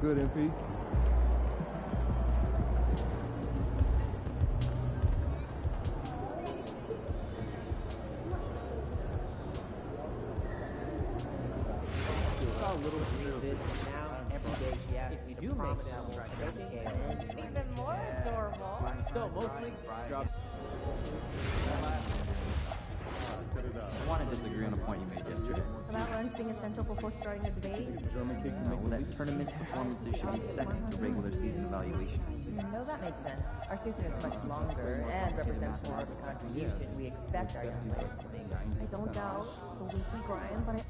good, MP. Even more adorable. So mostly drop. I want to disagree on a point you made yesterday. About runs being essential before starting a debate. No, that tournament performances should be second to regular season evaluation. No, that makes sense. Our season is much longer and represents more of the contribution we expect our young players to make. I don't doubt the weekly grind, but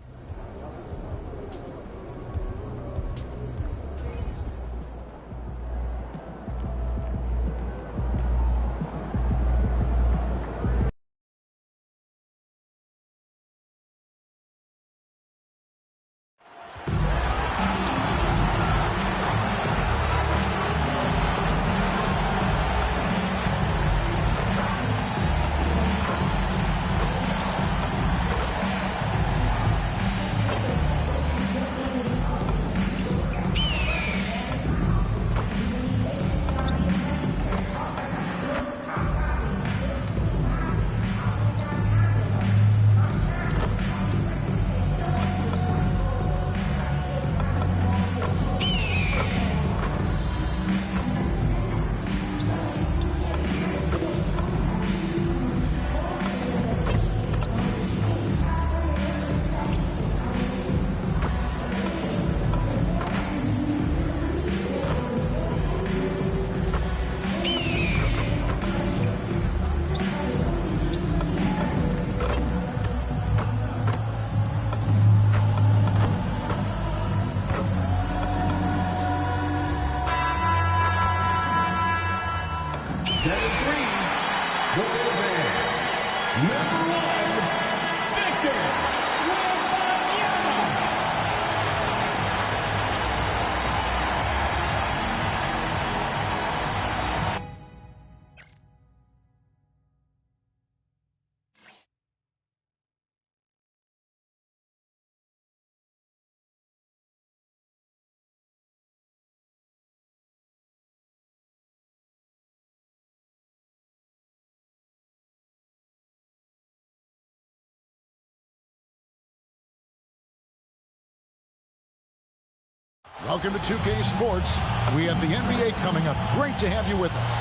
Welcome to 2K Sports. We have the NBA coming up. Great to have you with us.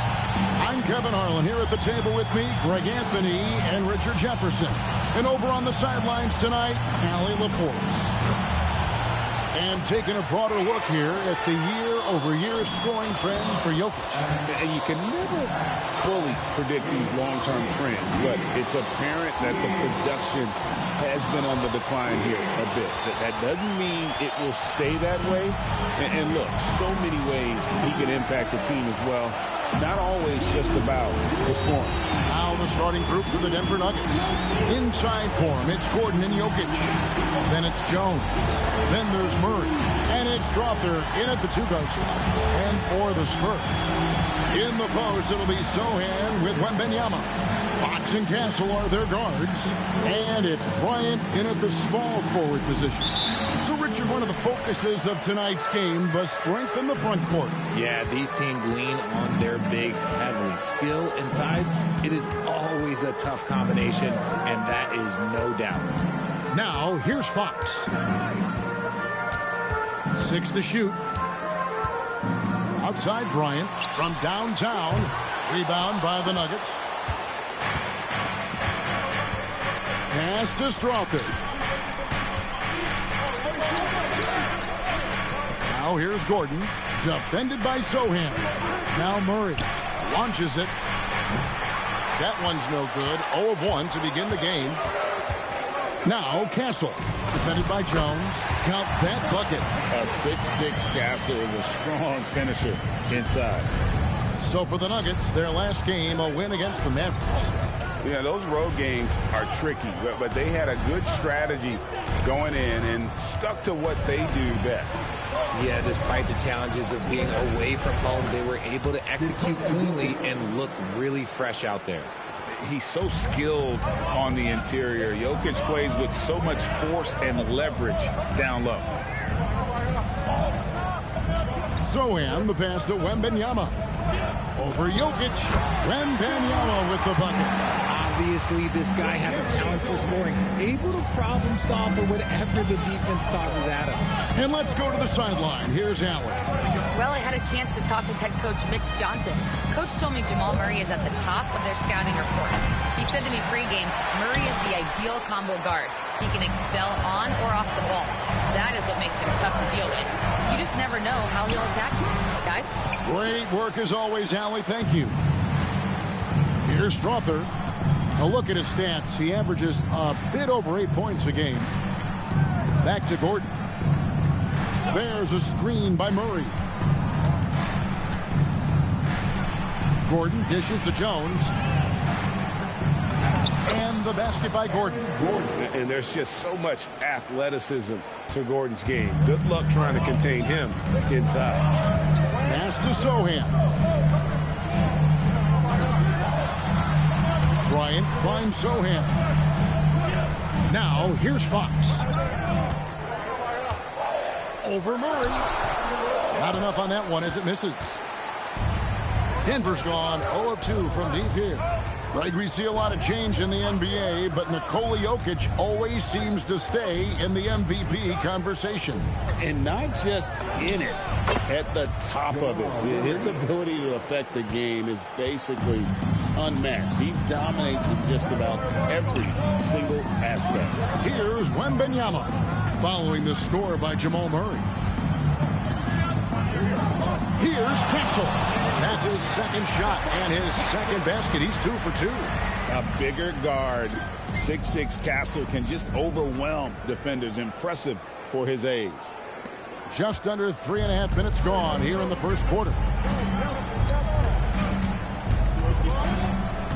I'm Kevin Harlan. Here at the table with me, Greg Anthony and Richard Jefferson. And over on the sidelines tonight, Allie LaForce. And taking a broader look here at the year-over-year scoring trend for Jokic. And you can never fully predict these long-term trends, but it's apparent that the production has been on the decline here a bit. That doesn't mean it will stay that way. And look, so many ways he can impact the team as well. Not always just about the scoring. Now the starting group for the Denver Nuggets. Inside for him, it's Gordon and Jokic. Then it's Jones. Then there's Murray. And it's Strawther in at the two-guard spot. And for the Spurs, in the post, it'll be Sohan with Wembanyama. Fox and Castle are their guards. And it's Bryant in at the small forward position. So, Richard, one of the focuses of tonight's game was strength in the front court. Yeah, these teams lean on their bigs heavily. Skill and size, it is always a tough combination, and that is no doubt. Now, here's Fox. 6 to shoot. Outside Bryant from downtown. Rebound by the Nuggets. Pass to Strawther. Now here's Gordon. Defended by Sohan. Now Murray launches it. That one's no good. 0 of 1 to begin the game. Now Castle. Defended by Jones. Count that bucket. A 6'6" Castle is a strong finisher inside. So for the Nuggets, their last game, a win against the Mavericks. Yeah, those road games are tricky, but they had a good strategy going in and stuck to what they do best. Yeah, despite the challenges of being away from home, they were able to execute cleanly and look really fresh out there. He's so skilled on the interior. Jokic plays with so much force and leverage down low. Sohan, the pass to Wembanyama. Over Jokic. Wembanyama with the bucket. Obviously, this guy has a talent for scoring, able to problem solve for whatever the defense tosses at him. And let's go to the sideline. Here's Allen. Well, I had a chance to talk with head coach Mitch Johnson. Coach told me Jamal Murray is at the top of their scouting report. He said to me pregame, Murray is the ideal combo guard. He can excel on or off the ball. That is what makes him tough to deal with. You just never know how he'll attack you. Guys? Great work as always, Allie. Thank you. Here's Strother. A look at his stats. He averages a bit over 8 points a game. Back to Gordon. There's a screen by Murray. Gordon dishes to Jones. And the basket by Gordon. And there's just so much athleticism to Gordon's game. Good luck trying to contain him inside. Pass to Sohan. Bryant finds Sohan. Now, here's Fox. Over Murray. Not enough on that one as it misses. Denver's gone 0 of 2 from deep here. Right, we see a lot of change in the NBA, but Nikola Jokic always seems to stay in the MVP conversation. And not just in it, at the top of it. His ability to affect the game is basically unmatched. He dominates in just about every single aspect. Here's Wembanyama, following the score by Jamal Murray. Here's Castle. That's his second shot and his second basket. He's 2 for 2. A bigger guard, 6'6" Castle, can just overwhelm defenders. Impressive for his age. Just under 3.5 minutes gone here in the first quarter.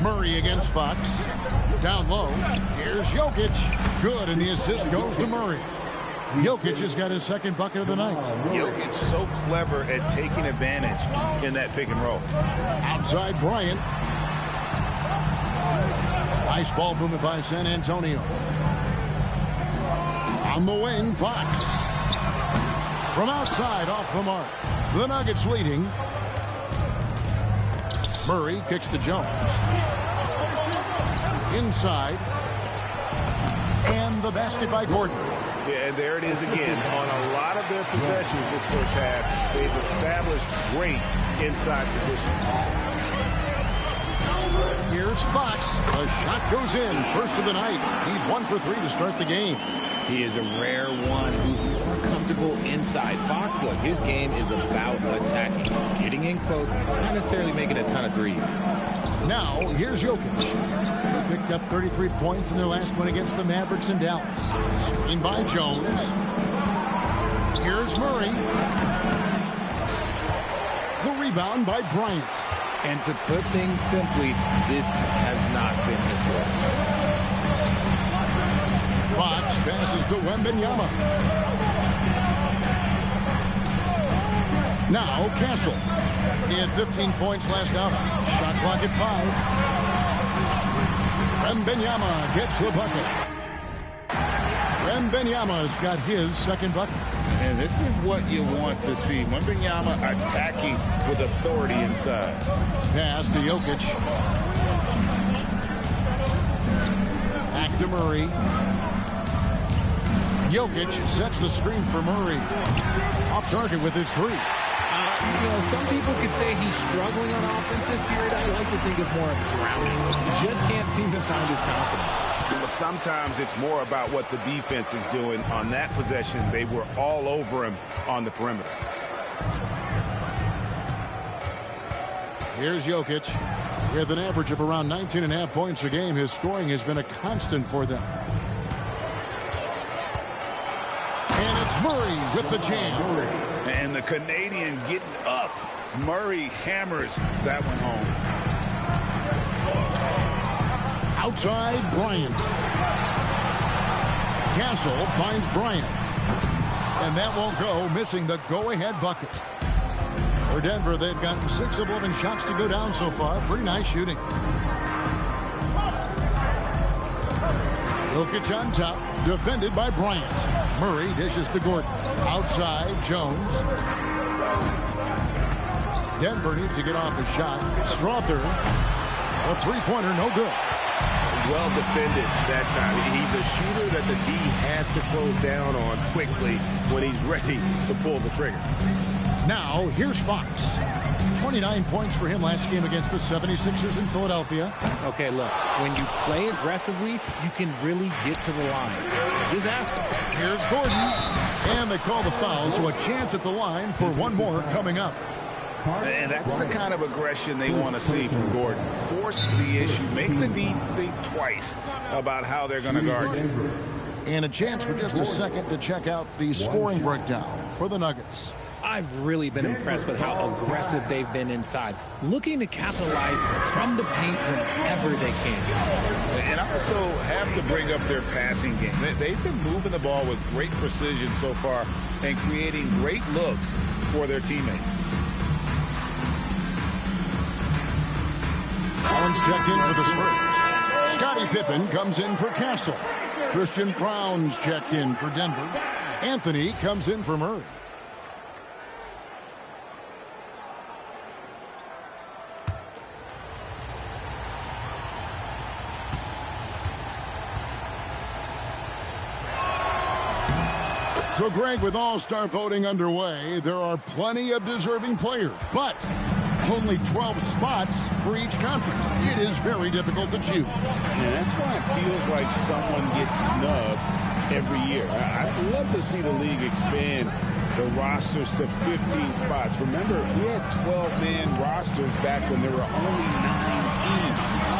Murray against Fox. Down low. Here's Jokic. Good, and the assist goes to Murray. Jokic has got his second bucket of the night. Jokic so clever at taking advantage in that pick and roll. Outside Bryant. Nice ball movement by San Antonio. On the wing, Fox. From outside, off the mark. The Nuggets leading. Murray kicks to Jones. Inside. And the basket by Gordon. Yeah, and there it is again. On a lot of their possessions this first half, they've established great inside position. Here's Fox. The shot goes in. First of the night. He's 1 for 3 to start the game. He is a rare one who's more comfortable inside. Fox, look, his game is about attacking, getting in close, not necessarily making a ton of threes. Now, here's Jokic. He picked up 33 points in their last one against the Mavericks in Dallas. Screen by Jones. Here's Murray. The rebound by Bryant. And to put things simply, this has not been his work. Fox passes to Wembanyama. Now Castle. He had 15 points last outing. Shot clock at 5. Wembanyama gets the bucket. Wembanyama's got his second bucket. And this is what you want to see. Wembanyama attacking with authority inside. Pass to Jokic. Back to Murray. Jokic sets the screen for Murray. Off target with his three. Some people could say he's struggling on offense this period. I like to think of more of drowning. He just can't seem to find his confidence. But sometimes it's more about what the defense is doing. On that possession, they were all over him on the perimeter. Here's Jokic. With an average of around 19.5 points a game, his scoring has been a constant for them. And it's Murray with the jam. And the Canadian getting up. Murray hammers that one home. Outside, Bryant. Castle finds Bryant. And that won't go, missing the go-ahead bucket. For Denver, they've gotten 6 of 11 shots to go down so far. Pretty nice shooting. Jokic on top, defended by Bryant. Murray dishes to Gordon. Outside, Jones. Denver needs to get off a shot. Strother, a three-pointer, no good. Well defended that time. He's a shooter that the D has to close down on quickly when he's ready to pull the trigger. Now, here's Fox. 29 points for him last game against the 76ers in Philadelphia. Okay, look, when you play aggressively, you can really get to the line. Just ask him. Here's Gordon. And they call the foul, so a chance at the line for one more coming up. And that's the kind of aggression they want to see from Gordon. Force the issue. Make the D think twice about how they're going to guard you. And a chance for just a second to check out the scoring breakdown for the Nuggets. I've really been impressed with how aggressive they've been inside, looking to capitalize from the paint whenever they can. And also have to bring up their passing game. They've been moving the ball with great precision so far and creating great looks for their teammates. Collins checked in for the Spurs. Scottie Pippen comes in for Castle. Christian Brown's checked in for Denver. Anthony comes in for Murray. So, Greg, with All-Star voting underway, there are plenty of deserving players, but only 12 spots for each conference. It is very difficult to choose. And that's why it feels like someone gets snubbed every year. I'd love to see the league expand the rosters to 15 spots. Remember, we had 12-man rosters back when there were only 9 teams.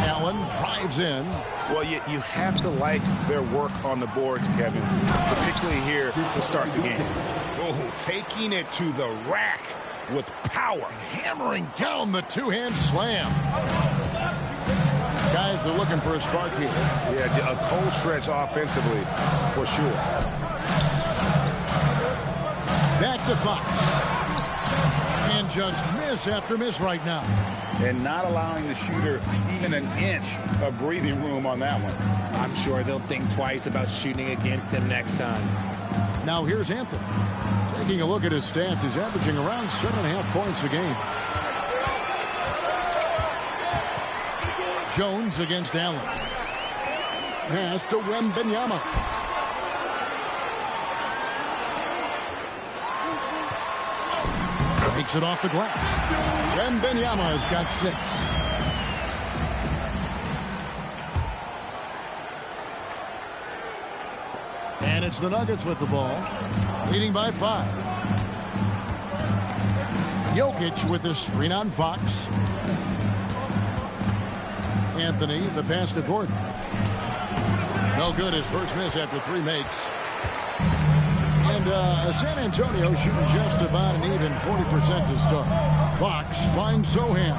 Allen drives in. Well, you have to like their work on the boards, Kevin, particularly here to start the game. Oh, taking it to the rack with power. Hammering down the two-hand slam. Guys are looking for a spark here. Yeah, a cold stretch offensively, for sure. Back to Fox. And just miss after miss right now. And not allowing the shooter even an inch of breathing room on that one. I'm sure they'll think twice about shooting against him next time. Now here's Anthony. Taking a look at his stats, he's averaging around 7.5 points a game. Jones against Allen. Pass to Wembanyama. Takes it off the glass. Wembanyama has got 6. And it's the Nuggets with the ball, leading by 5. Jokic with the screen on Fox. Anthony, the pass to Gordon. No good, his first miss after 3 makes. And San Antonio shooting just about an even 40% to start. Fox finds Sohan.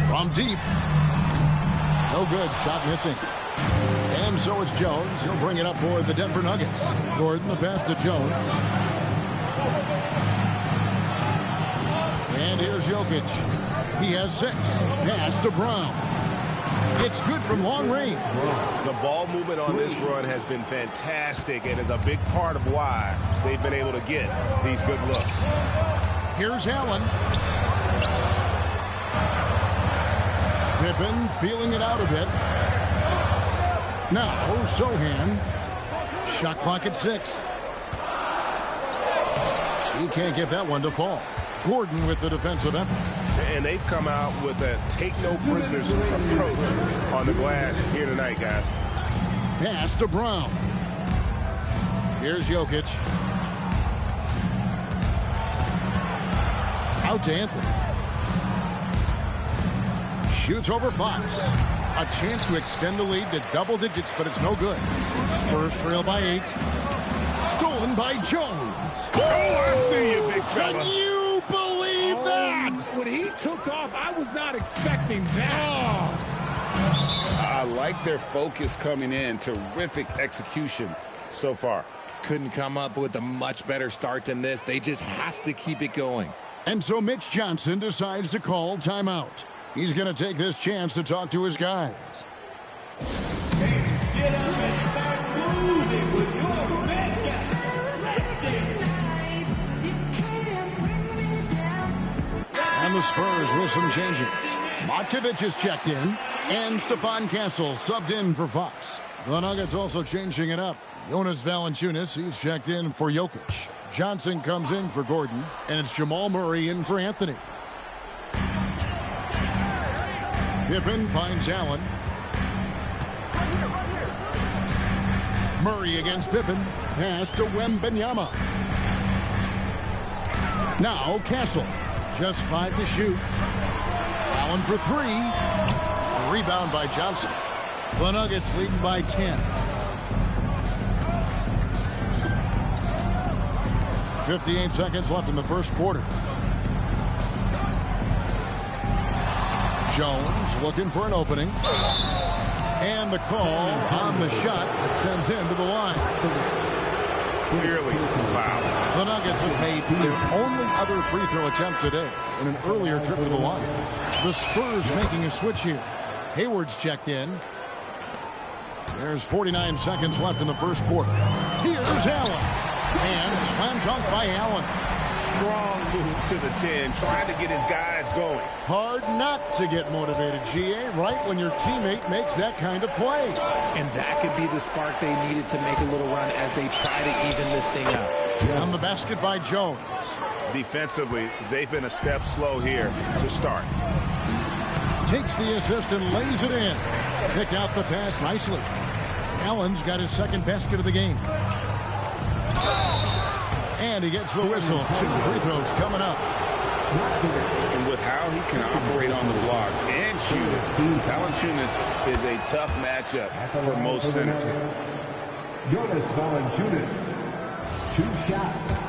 From deep. No good, shot missing. And so it's Jones. He'll bring it up for the Denver Nuggets. Gordon, the pass to Jones. And here's Jokic. He has 6. Pass to Brown. It's good from long range. The ball movement on this run has been fantastic and is a big part of why they've been able to get these good looks. Here's Allen. Pippen feeling it out a bit. Now, Sohan. Shot clock at 6. He can't get that one to fall. Gordon with the defensive effort. And they've come out with a take-no-prisoners approach on the glass here tonight, guys. Pass to Brown. Here's Jokic. Out to Anthony. Shoots over Fox. A chance to extend the lead to double digits, but it's no good. Spurs trail by 8. Stolen by Jones. Oh, I see you, big fella. Can you believe that? When he took off, I was not expecting that. I like their focus coming in. Terrific execution so far. Couldn't come up with a much better start than this. They just have to keep it going. And so Mitch Johnson decides to call timeout. He's going to take this chance to talk to his guys. Get up and start moving with your best guy. And the Spurs with some changes. Matkovic is checked in, and Stephon Castle subbed in for Fox. The Nuggets also changing it up. Jonas Valanciunas, he's checked in for Jokic. Johnson comes in for Gordon, and it's Jamal Murray in for Anthony. Pippen finds Allen. Murray against Pippen. Pass to Wembanyama. Now Castle. Just 5 to shoot. Allen for 3. A rebound by Johnson. The Nuggets leading by 10. 58 seconds left in the first quarter. Jones looking for an opening. And the call on the shot that sends him to the line. Clearly foul. The Nuggets have made their only other free throw attempt today in an earlier trip to the line. The Spurs making a switch here. Hayward's checked in. There's 49 seconds left in the first quarter. Here's Allen. And slam dunk by Allen. Strong move to the 10, trying to get his guys going. Hard not to get motivated, GA, right when your teammate makes that kind of play. And that could be the spark they needed to make a little run as they try to even this thing up. On the basket by Jones. Defensively, they've been a step slow here to start. Takes the assist and lays it in. Picked out the pass nicely. Allen's got his second basket of the game. And he gets the whistle. 2 free throws coming up. And with how he can operate on the block and shoot it, Valanciunas is a tough matchup for most centers. Jonas Valanciunas, 2 shots.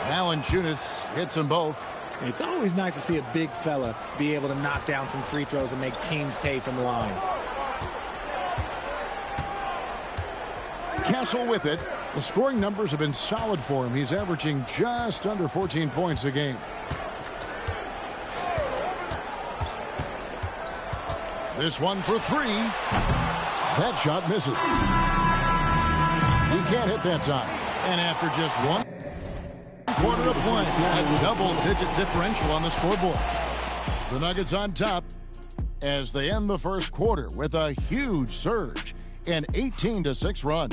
Valanciunas hits them both. It's always nice to see a big fella be able to knock down some free throws and make teams pay from the line. Castle with it. The scoring numbers have been solid for him. He's averaging just under 14 points a game. This one for 3. That shot misses. He can't hit that time. And after just 1 quarter of play, a double-digit differential on the scoreboard. The Nuggets on top as they end the first quarter with a huge surge, an 18-6 run.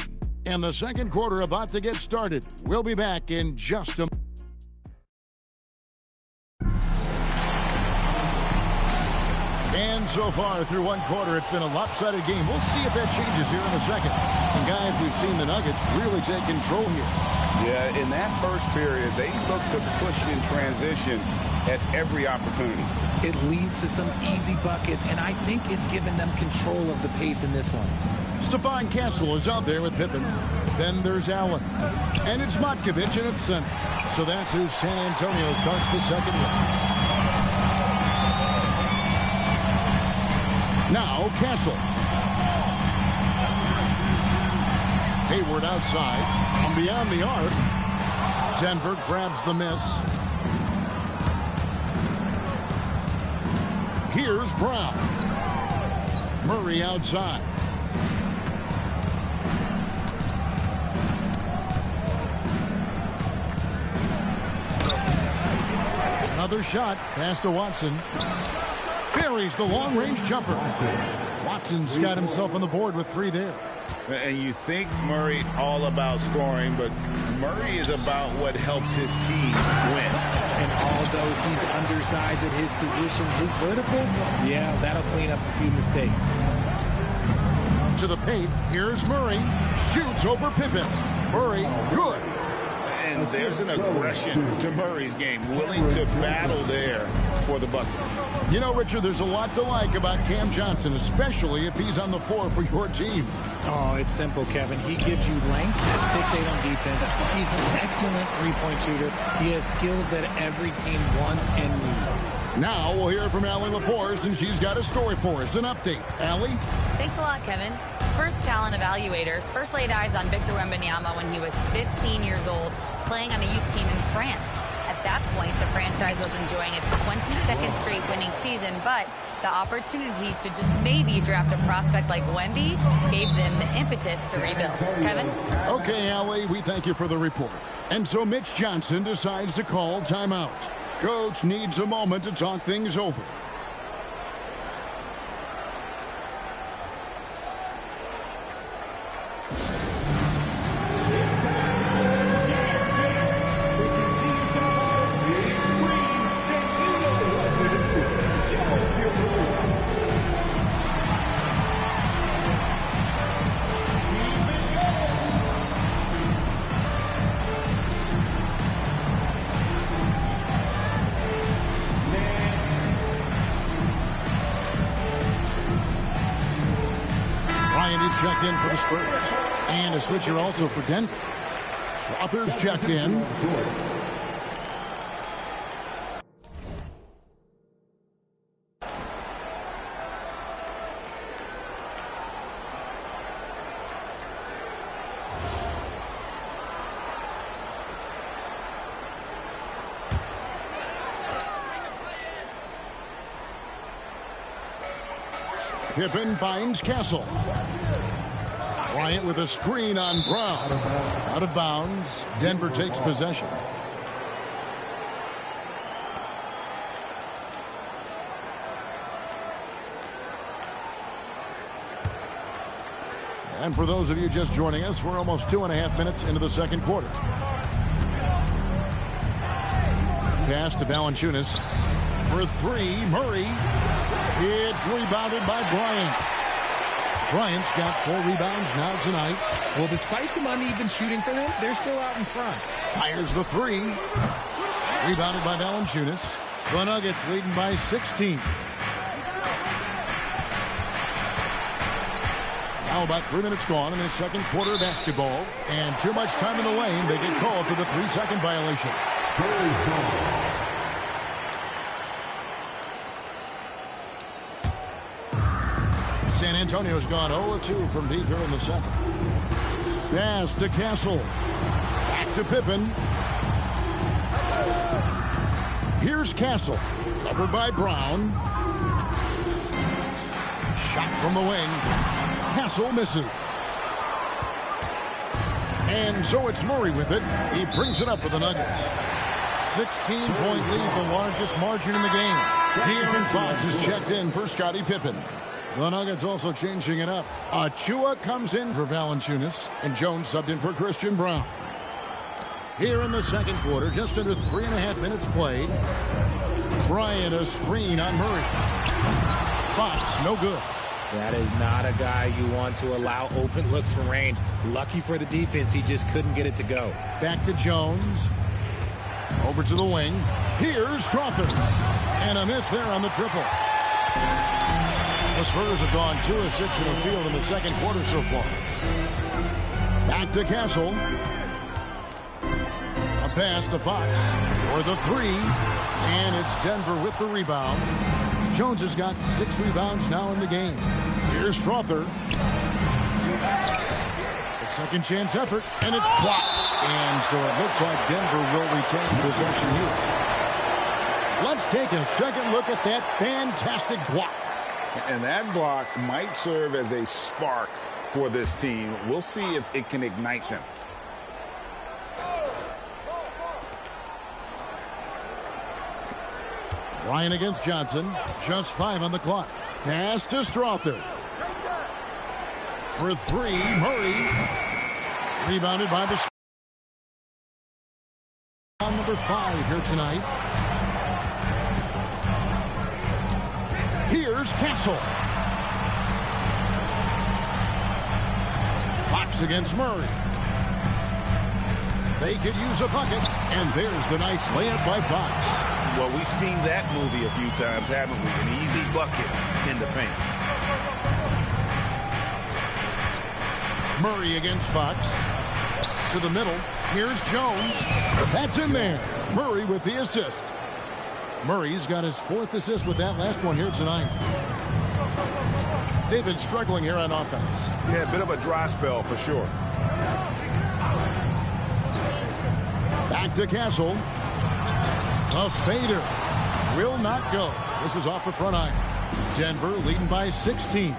And the second quarter about to get started. We'll be back in just a... And so far through 1 quarter, it's been a lopsided game. We'll see if that changes here in a second. And guys, we've seen the Nuggets really take control here. Yeah, in that first period, they looked to push in transition at every opportunity. It leads to some easy buckets, and I think it's given them control of the pace in this one. Stephon Castle is out there with Pippen. Then there's Allen. And it's Matkovic in its center. So that's who San Antonio starts the second round. Now Castle. Hayward outside. From beyond the arc. Denver grabs the miss. Here's Brown. Murray outside. Another shot. Pass to Watson. Buries the long-range jumper. Watson's got himself on the board with 3 there. And you think Murray all about scoring, but Murray is about what helps his team win. And although he's undersized at his position, his vertical, yeah, that'll clean up a few mistakes. To the paint, here's Murray. Shoots over Pippen. Murray, good. And there's an aggression to Murray's game, willing to battle there for the bucket. You know, Richard, there's a lot to like about Cam Johnson, especially if he's on the floor for your team. Oh, it's simple, Kevin. He gives you length at 6'8" on defense. He's an excellent three-point shooter. He has skills that every team wants and needs. Now we'll hear from Allie LaForce, and she's got a story for us. An update. Allie? Thanks a lot, Kevin. Spurs talent evaluators first laid eyes on Victor Wembanyama when he was 15 years old, playing on a youth team in France. At that point, the franchise was enjoying its 22nd straight winning season, but the opportunity to just maybe draft a prospect like Wemby gave them the impetus to rebuild. Kevin? Okay, Allie, we thank you for the report. And so Mitch Johnson decides to call timeout. Coach needs a moment to talk things over. Checked in for the Spurs. And a switcher also for Denver. Strother's checked in. Pippen finds Castle. Bryant with a screen on Brown. Out of bounds. Denver takes possession. And for those of you just joining us, we're almost 2.5 minutes into the second quarter. Pass to Valanciunas. For three, Murray. It's rebounded by Bryant. Bryant's got 4 rebounds now tonight. Well, despite some uneven shooting for them, they're still out in front. Fires the 3. Rebounded by Valanciunas. The Nuggets leading by 16. Now about 3 minutes gone in the second quarter of basketball. And too much time in the lane. They get called for the 3-second violation. Spurs ball. San Antonio's gone 0-2 from deep here in the second. Pass to Castle. Back to Pippen. Here's Castle. Covered by Brown. Shot from the wing. Castle misses. And so it's Murray with it. He brings it up for the Nuggets. 16-point lead, the largest margin in the game. De'Aaron Fox is checked in for Scottie Pippen. The Nuggets also changing it up. Achua comes in for Valanciunas, and Jones subbed in for Christian Brown. Here in the second quarter, just under 3.5 minutes played. Bryant a screen on Murray. Fox, no good. That is not a guy you want to allow open looks from range. Lucky for the defense, he just couldn't get it to go. Back to Jones. Over to the wing. Here's Strother. And a miss there on the triple. The Spurs have gone 2 of 6 in the field in the second quarter so far. Back to Castle. A pass to Fox for the 3. And it's Denver with the rebound. Jones has got 6 rebounds now in the game. Here's Strother. A second chance effort, and it's blocked. And so it looks like Denver will retain possession here. Let's take a second look at that fantastic block. And that block might serve as a spark for this team. We'll see if it can ignite them. Bryant against Johnson. Just 5 on the clock. Pass to Strother. For 3, Murray. Rebounded by the... On number 5 here tonight. Here's Castle. Fox against Murray. They could use a bucket, and there's the nice layup by Fox. Well, we've seen that movie a few times, haven't we? An easy bucket in the paint. Murray against Fox. To the middle. Here's Jones. That's in there. Murray with the assist. Murray's got his 4th assist with that last one here tonight. They've been struggling here on offense. Yeah, a bit of a dry spell for sure. Back to Castle. A fader will not go. This is off the front iron. Denver leading by 16.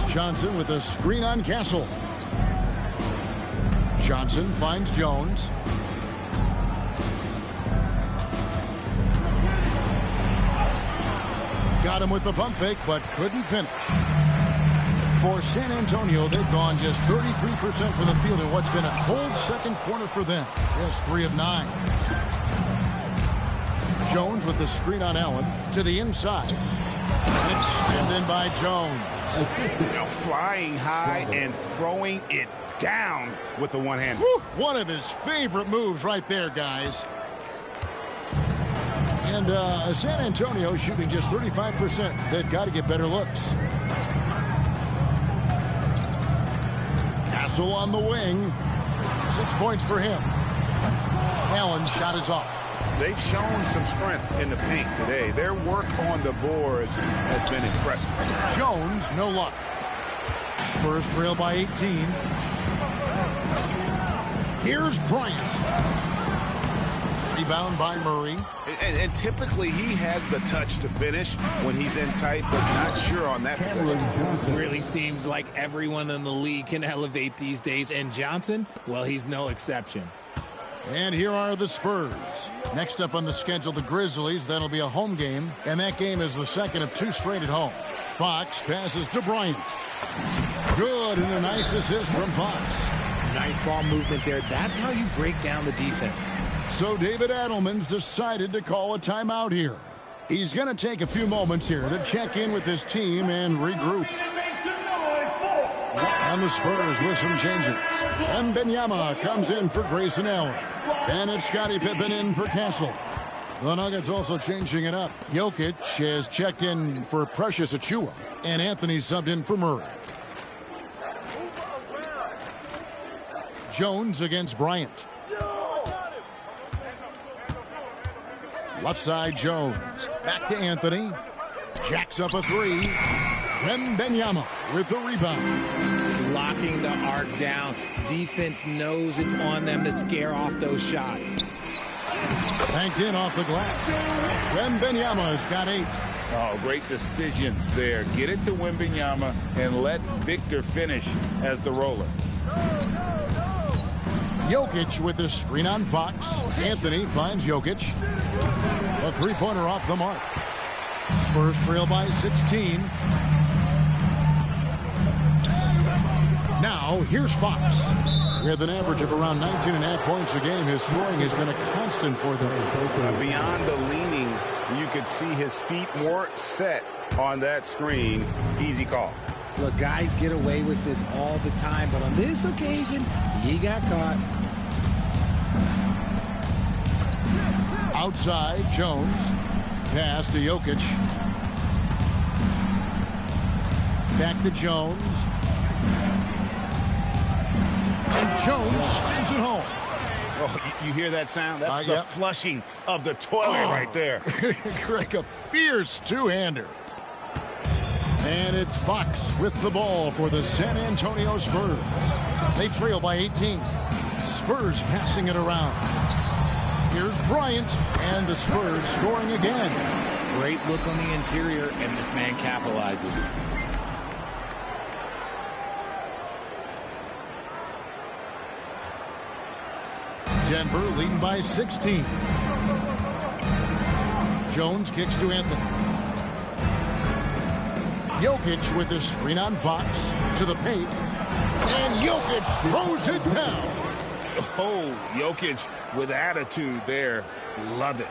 Johnson with a screen on Castle. Johnson finds Jones. Got him with the pump fake, but couldn't finish. For San Antonio, they've gone just 33% from the field in what's been a cold second quarter for them. Just 3 of 9. Jones with the screen on Allen to the inside. And it's slammed in by Jones. Flying high and throwing it down with the one hand. One of his favorite moves right there, guys. And San Antonio shooting just 35%. They've got to get better looks. Castle on the wing. 6 points for him. Allen's shot is off. They've shown some strength in the paint today. Their work on the boards has been impressive. Jones, no luck. Spurs trail by 18. Here's Bryant. Rebound by Murray. And typically he has the touch to finish when he's in tight, but not sure on that position. Really seems like everyone in the league can elevate these days, and Johnson, well, he's no exception. And here are the Spurs. Next up on the schedule, the Grizzlies. That'll be a home game, and that game is the second of 2 straight at home. Fox passes to Bryant. Good, and a nice assist from Fox. Nice ball movement there. That's how you break down the defense. So David Adelman's decided to call a timeout here. He's going to take a few moments here to check in with his team and regroup. And the Spurs with some changes. Wembanyama comes in for Grayson Allen. And it's Scottie Pippen in for Castle. The Nuggets also changing it up. Jokic has checked in for Precious Achiuwa. And Anthony subbed in for Murray. Jones against Bryant. Left side, Jones. Back to Anthony. Jacks up a 3. Wembanyama with the rebound. Locking the arc down. Defense knows it's on them to scare off those shots. Banked in off the glass. Wembanyama's got 8. Oh, great decision there. Get it to Wembanyama and let Victor finish as the roller. Jokic with the screen on Fox. Anthony finds Jokic. A 3-pointer off the mark. Spurs trail by 16. Now, here's Fox. With an average of around 19.5 points a game, his scoring has been a constant for them. Beyond the leaning, you could see his feet more set on that screen. Easy call. Look, guys get away with this all the time, but on this occasion, he got caught. Outside, Jones. Pass to Jokic. Back to Jones. And Jones slams it home. Oh, you hear that sound? That's the yep. flushing of the toilet right there. Like a fierce two-hander. And it's Fox with the ball for the San Antonio Spurs. They trail by 18. Spurs passing it around. Here's Bryant, and the Spurs scoring again. Great look on the interior, and this man capitalizes. Denver leading by 16. Jones kicks to Anthony. Jokic with the screen on Fox to the paint. And Jokic throws it down. Oh, Jokic with attitude there. Love it.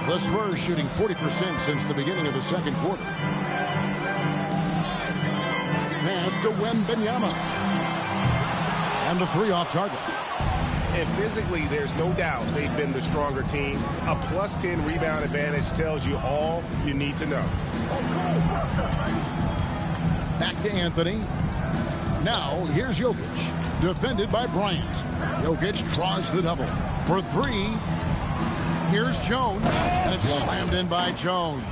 The Spurs shooting 40% since the beginning of the second quarter. Pass to Wembanyama. And the 3 off target. And physically, there's no doubt they've been the stronger team. A +10 rebound advantage tells you all you need to know. Back to Anthony. Now, here's Jokic. Defended by Bryant. Jokic draws the double. For 3, here's Jones. And it's slammed in by Jones.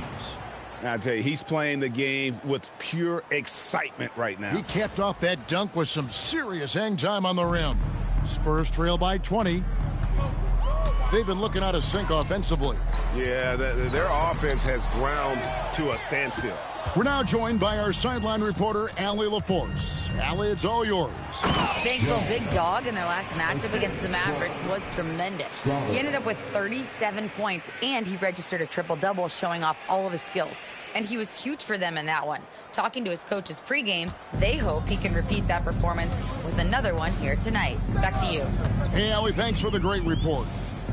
I tell you, he's playing the game with pure excitement right now. He capped off that dunk with some serious hang time on the rim. Spurs trail by 20. They've been looking out of sync offensively. Yeah, their offense has ground to a standstill. We're now joined by our sideline reporter, Allie LaForce. Allie, it's all yours. Thanks, well, Big Dog in their last matchup against the Mavericks was tremendous. He ended up with 37 points, and he registered a triple-double, showing off all of his skills. And he was huge for them in that one. Talking to his coaches pregame, they hope he can repeat that performance with another one here tonight. Back to you. Hey, Allie, thanks for the great report.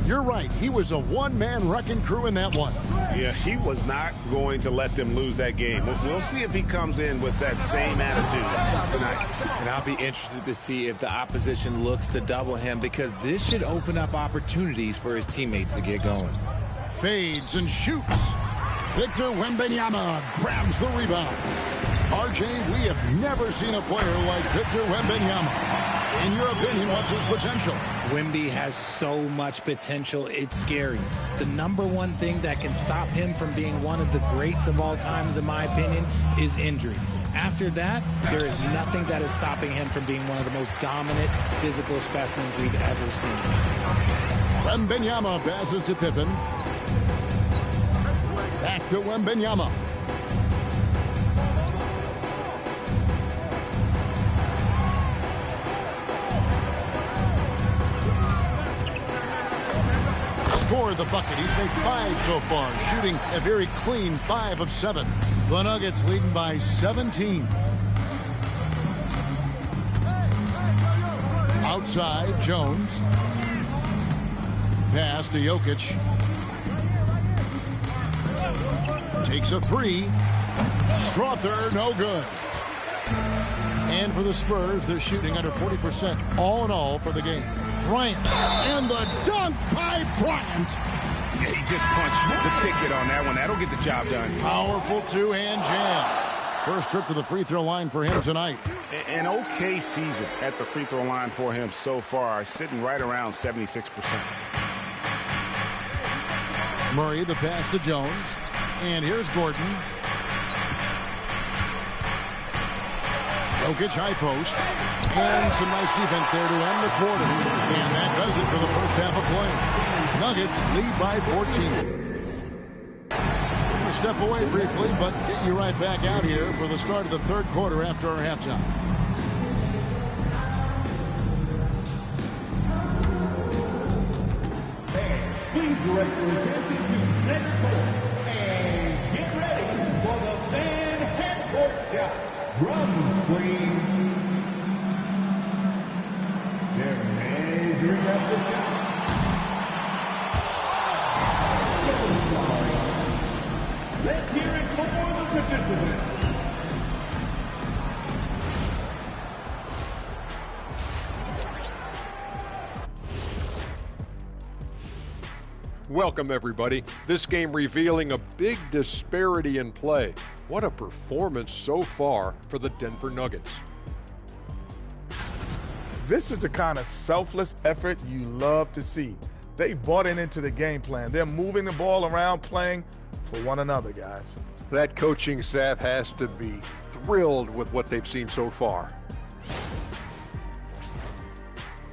You're right. He was a one-man wrecking crew in that one. Yeah, he was not going to let them lose that game. We'll see if he comes in with that same attitude tonight. And I'll be interested to see if the opposition looks to double him, because this should open up opportunities for his teammates to get going. Fades and shoots. Victor Wembanyama grabs the rebound. RJ, we have never seen a player like Victor Wembanyama. In your opinion, what's his potential? Wemby has so much potential, it's scary. The number one thing that can stop him from being one of the greats of all times, in my opinion, is injury. After that, there is nothing that is stopping him from being one of the most dominant physical specimens we've ever seen. Wembanyama passes to Pippen. Back to Wembanyama. Scored the bucket. He's made 5 so far, shooting a very clean 5 of 7. The Nuggets leading by 17. Outside, Jones. Pass to Jokic. Takes a 3. Strother, no good. And for the Spurs, they're shooting under 40% all in all for the game. Bryant, and the dunk by Bryant. Yeah, he just punched the ticket on that one. That'll get the job done. Powerful two-hand jam. First trip to the free throw line for him tonight. An okay season at the free throw line for him so far, sitting right around 76%. Murray, the pass to Jones. And here's Gordon. Jokic, high post. And some nice defense there to end the quarter. And that does it for the first half of play. Nuggets lead by 14. We're going to step away briefly, but get you right back out here for the start of the third quarter after our halftime. Please direct your attention to center court and get ready for the fan half-court shot. Drums, please. They're measuring up the shot. So sorry. Let's hear it for the participants. Welcome, everybody. This game revealing a big disparity in play. What a performance so far for the Denver Nuggets. This is the kind of selfless effort you love to see. They bought into the game plan. They're moving the ball around, playing for one another, guys. That coaching staff has to be thrilled with what they've seen so far.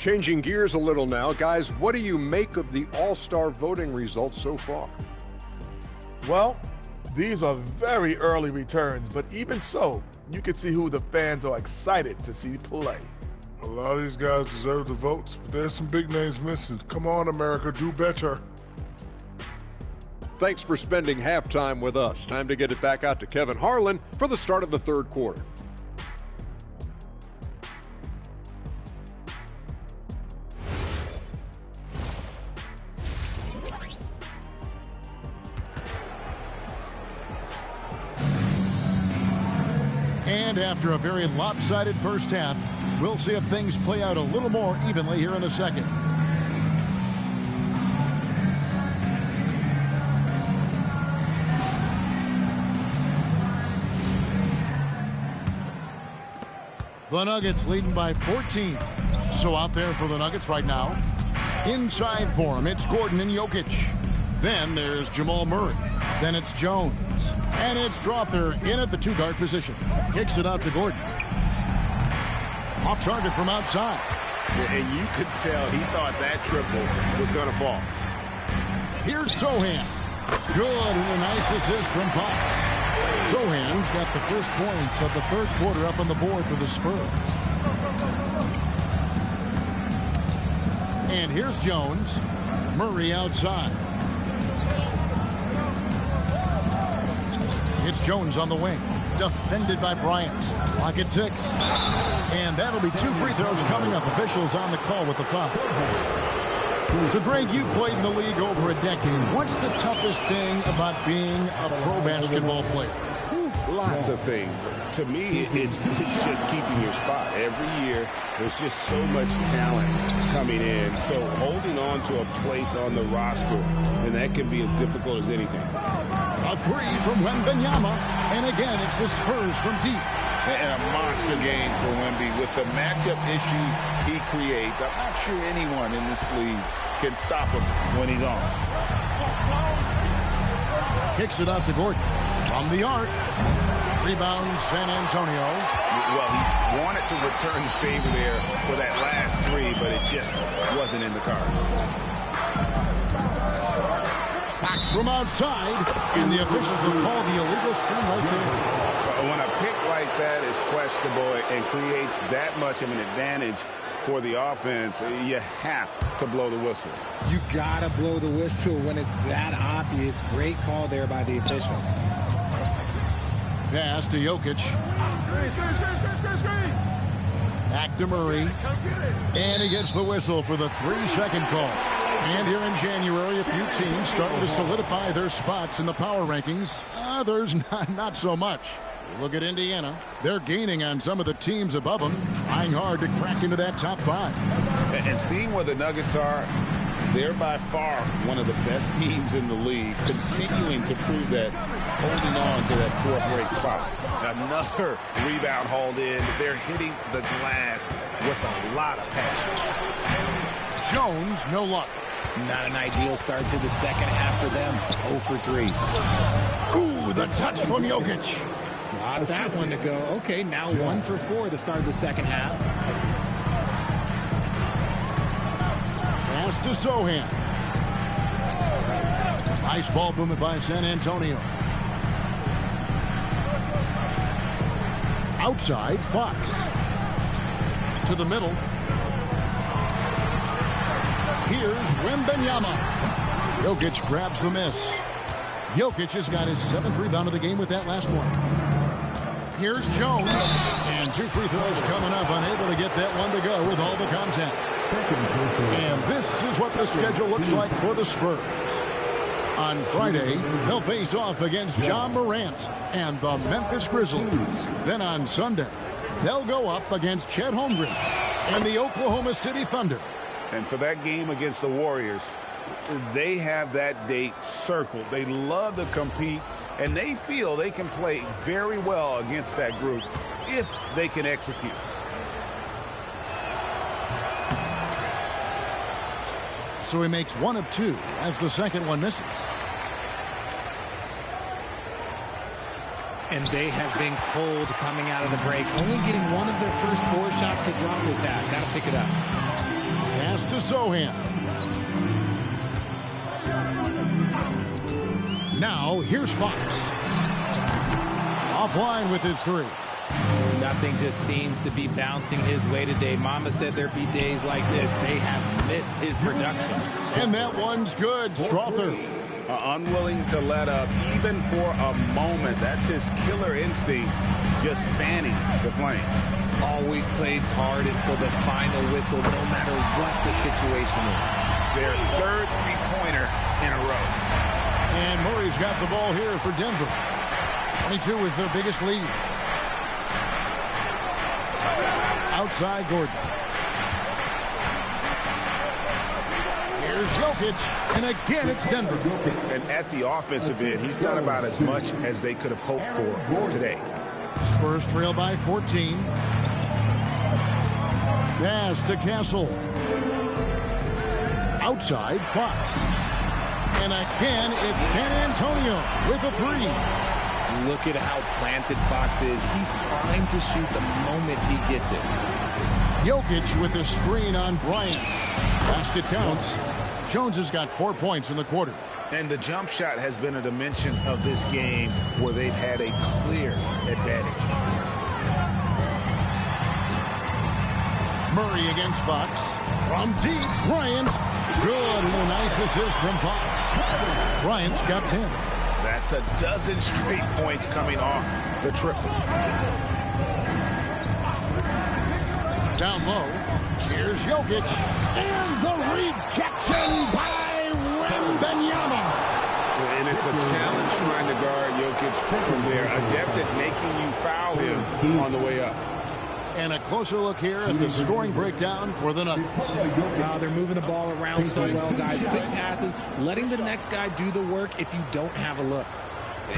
Changing gears a little now, guys, what do you make of the All-Star voting results so far? Well, these are very early returns, but even so, you can see who the fans are excited to see play. A lot of these guys deserve the votes, but there's some big names missing. Come on, America, do better. Thanks for spending halftime with us. Time to get it back out to Kevin Harlan for the start of the third quarter. And after a very lopsided first half, we'll see if things play out a little more evenly here in the second. The Nuggets leading by 14. So out there for the Nuggets right now. Inside for him, it's Gordon and Jokic. Then there's Jamal Murray. Then it's Jones. And it's Strother in at the two-guard position. Kicks it out to Gordon. Off target from outside. And you could tell he thought that triple was going to fall. Here's Sochan. Good, and a nice assist from Fox. Sohan's got the first points of the third quarter up on the board for the Spurs. And here's Jones. Murray outside. It's Jones on the wing. Defended by Bryant. Clock at 6. And that'll be 2 free throws coming up. Officials on the call with the foul. So, Greg, you played in the league over a decade. What's the toughest thing about being a pro basketball player? Lots of things. To me, it's just keeping your spot. Every year, there's just so much talent coming in. So holding on to a place on the roster, and that can be as difficult as anything. A 3 from Wembanyama. And again, it's the Spurs from deep. And a monster game for Wemby. With the matchup issues he creates, I'm not sure anyone in this league can stop him when he's on. Kicks it out to Gordon. From the arc. Rebound, San Antonio. Well, he wanted to return the favor there for that last 3, but it just wasn't in the cards. Back from outside, and the officials have called the illegal screen right there. When a pick like that is questionable and creates that much of an advantage for the offense, you have to blow the whistle. You gotta blow the whistle when it's that obvious. Great call there by the official. Pass to Jokic. Back to Murray. And he gets the whistle for the 3-second call. And here in January, a few teams starting to solidify their spots in the power rankings. Others not so much. Look at Indiana. They're gaining on some of the teams above them, trying hard to crack into that top 5. And seeing where the Nuggets are, they're by far one of the best teams in the league, continuing to prove that, holding on to that 4th-ranked spot. Another rebound hauled in. They're hitting the glass with a lot of passion. Jones, no luck. Not an ideal start to the second half for them. 0 for 3. Ooh, the touch from Jokic. Got that one to go. Okay, now 1 for 4 to start the second half. Pass to Sochan. Nice ball movement by San Antonio. Outside, Fox. To the middle. Here's Wembanyama. Jokic grabs the miss. Jokic has got his 7th rebound of the game with that last one. Here's Jones. And 2 free throws coming up. Unable to get that one to go with all the contact. And this is what the schedule looks like for the Spurs. On Friday, they'll face off against John Morant and the Memphis Grizzlies. Then on Sunday, they'll go up against Chet Holmgren and the Oklahoma City Thunder. And for that game against the Warriors, they have that date circled. They love to compete, and they feel they can play very well against that group if they can execute. So he makes 1 of 2 as the second one misses. And they have been cold coming out of the break. Only getting 1 of their first 4 shots to drop this half. Got to pick it up. Pass to Sochan. Now, here's Fox. Offline with his 3. Nothing just seems to be bouncing his way today. Mama said there'd be days like this. They have missed his production. And that one's good. Strother. Unwilling to let up even for a moment. That's his killer instinct, just fanning the flame. Always plays hard until the final whistle, no matter what the situation is. Their 3rd three-pointer in a row. And Murray's got the ball here for Denver. 22 is their biggest lead. Outside Gordon. Here's Jokic, and again it's Denver. And at the offensive end, he's done about as much as they could have hoped for today. Spurs trail by 14. Pass to Castle. Outside, Fox. And again, it's San Antonio with a 3. Look at how planted Fox is. He's primed to shoot the moment he gets it. Jokic with the screen on Bryant. Basket counts. Jones has got 4 points in the quarter. And the jump shot has been a dimension of this game where they've had a clear advantage. Murray against Fox. From deep, Bryant. Good, and a nice assist from Fox. Bryant's got 10. That's a dozen straight points coming off the triple. Down low, here's Jokic. And the rejection by Wembanyama. And it's a challenge trying to guard Jokic from there. Adept at making you foul him on the way up. And a closer look here at the scoring breakdown for the Nuggets. They're moving the ball around so well, guys. Quick passes, letting the next guy do the work if you don't have a look.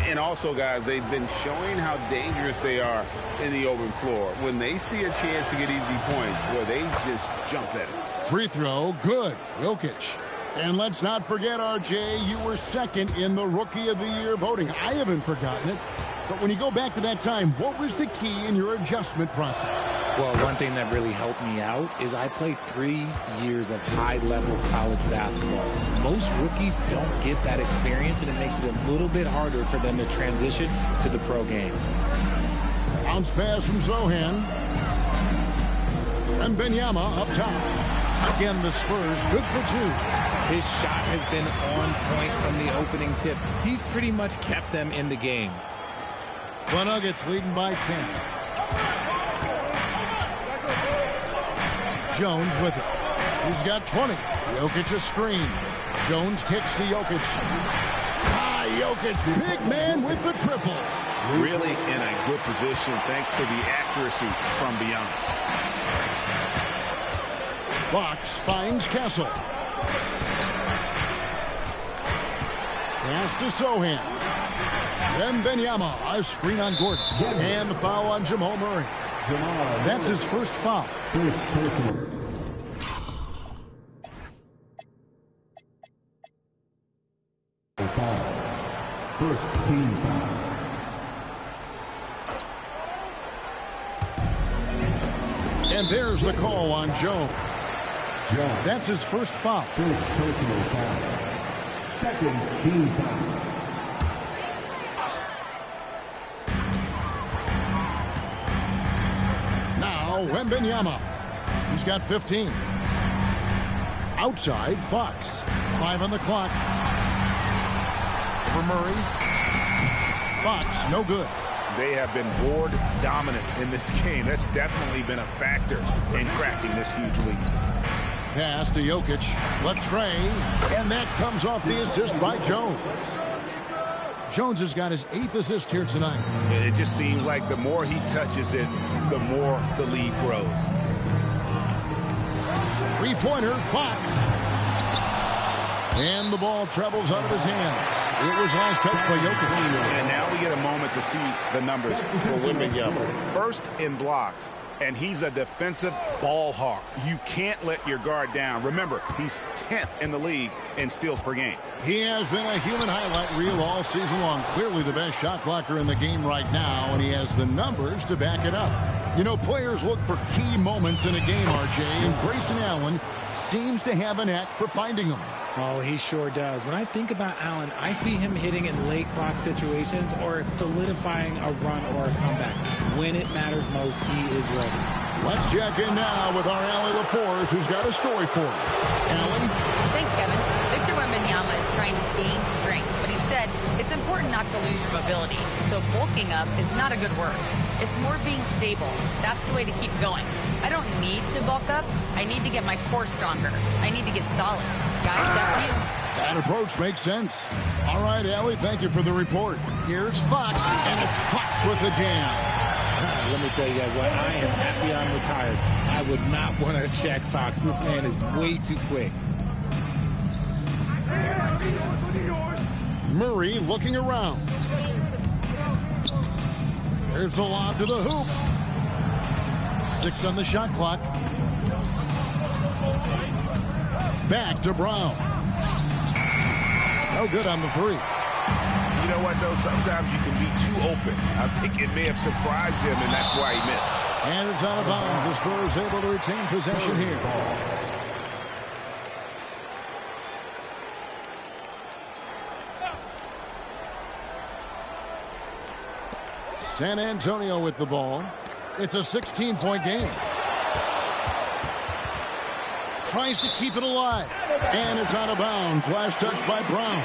And also, guys, they've been showing how dangerous they are in the open floor. When they see a chance to get easy points, boy, they just jump at it. Free throw, good. Jokic. And let's not forget, RJ, you were second in the Rookie of the Year voting. I haven't forgotten it. But when you go back to that time, what was the key in your adjustment process? Well, one thing that really helped me out is I played 3 years of high-level college basketball. Most rookies don't get that experience, and it makes it a little bit harder for them to transition to the pro game. Bounce pass from Zohan. And Wembanyama up top. Again, the Spurs, good for 2. His shot has been on point from the opening tip. He's pretty much kept them in the game. The Nuggets leading by 10. Jones with it. He's got 20. Jokic a screen. Jones kicks to Jokic. Jokic, big man with the triple. Really in a good position thanks to the accuracy from beyond. Fox finds Kessel. Pass to Sohan. Wembanyama, a screen on Gordon. And the foul on Jamal Murray. That's his first foul. First personal. Foul. First team foul. And there's the call on Jones. That's his first foul. First personal foul. Second team foul. Wembanyama. He's got 15. Outside, Fox. 5 on the clock. For Murray. Fox, no good. They have been board dominant in this game. That's definitely been a factor in cracking this huge lead. Pass to Jokic. Latrey. And that comes off the assist by Jones. Jones has got his 8th assist here tonight. It just seems like the more he touches it, the more the lead grows. Three-pointer, Fox. And the ball travels out of his hands. It was last touched by Jokic. And now we get a moment to see the numbers for Wembanyama. First in blocks. And he's a defensive ball hawk. You can't let your guard down. Remember, he's 10th in the league in steals per game. He has been a human highlight reel all season long. Clearly the best shot blocker in the game right now, and he has the numbers to back it up. You know, players look for key moments in a game, RJ, and Grayson Allen seems to have a knack for finding them. Oh, he sure does. When I think about Allen, I see him hitting in late clock situations or solidifying a run or a comeback. When it matters most, he is ready. Let's check in now with our Allie LaForce, who's got a story for us. Allie? Thanks, Kevin. Victor Wembanyama is trying to gain strength, but he said it's important not to lose your mobility. So bulking up is not a good word. It's more being stable. That's the way to keep going. I don't need to bulk up. I need to get my core stronger. I need to get solid. Guys, that's you. That approach makes sense. All right, Allie, thank you for the report. Here's Fox, and it's Fox with the jam. Let me tell you guys what, I am happy I'm retired. I would not want to check Fox. This man is way too quick. Murray looking around. There's the lob to the hoop. 6 on the shot clock. Back to Brown. No good on the 3. You know what, though? Sometimes you can be too open. I think it may have surprised him, and that's why he missed. And it's out of bounds. The Spurs able to retain possession here. San Antonio with the ball. It's a 16-point game. Tries to keep it alive. And it's out of bounds. Last touch by Brown.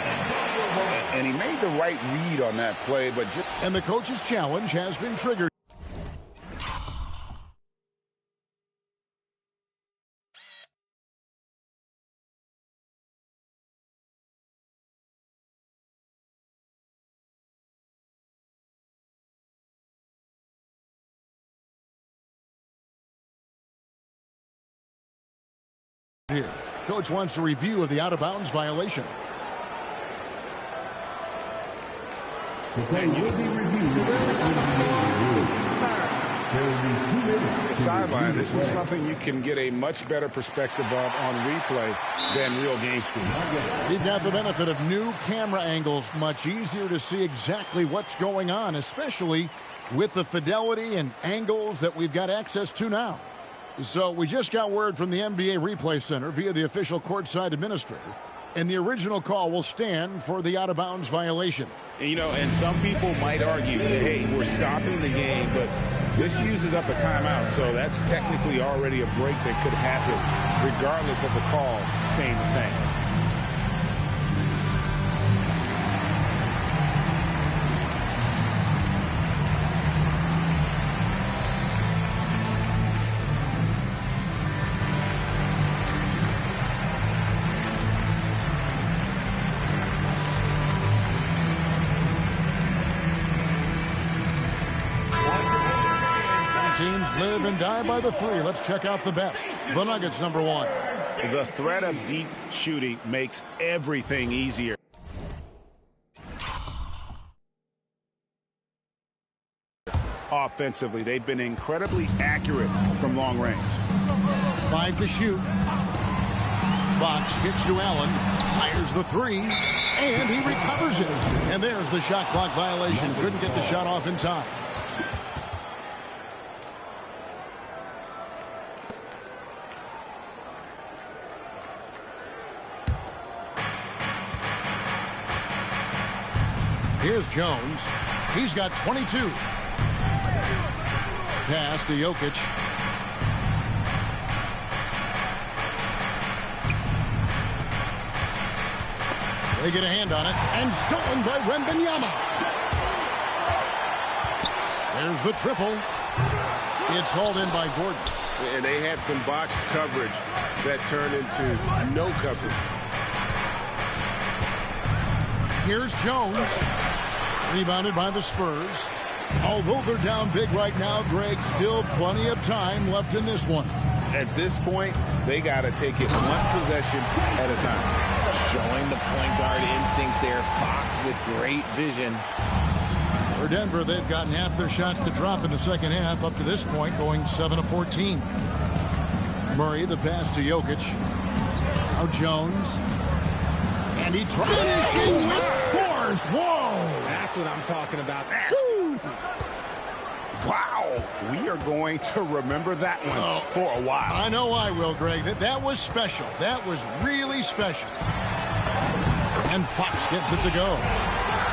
And he made the right read on that play, but just... And the coach's challenge has been triggered. Here, coach wants a review of the out-of-bounds violation. The play will be reviewed. The sideline, this is something you can get a much better perspective of on replay than real game speed. You've got the benefit of new camera angles, much easier to see exactly what's going on, especially with the fidelity and angles that we've got access to now. So we just got word from the NBA Replay Center via the official courtside administrator, and the original call will stand for the out-of-bounds violation. You know, and some people might argue that, hey, we're stopping the game, but this uses up a timeout, so that's technically already a break that could happen regardless of the call staying the same. Teams live and die by the three. Let's check out the best. The Nuggets, number one. The threat of deep shooting makes everything easier. Offensively, they've been incredibly accurate from long range. 5 to shoot. Fox gets to Allen, fires the three, and he recovers it. And there's the shot clock violation. Couldn't get the shot off in time. Here's Jones. He's got 22. Pass to Jokic. They get a hand on it, and stolen by Wembanyama. There's the triple. It's hauled in by Gordon. And they had some botched coverage that turned into no coverage. Here's Jones. Rebounded by the Spurs. Although they're down big right now, Greg, still plenty of time left in this one. At this point, they got to take it one possession at a time. Showing the point guard instincts there. Fox with great vision. For Denver, they've gotten half their shots to drop in the second half up to this point, going 7 of 14. Murray, the pass to Jokic. Now Jones. And he finishing with force. Whoa! That's what I'm talking about. Wow. We are going to remember that one for a while. I know I will, Greg. That was special. That was really special. And Fox gets it to go.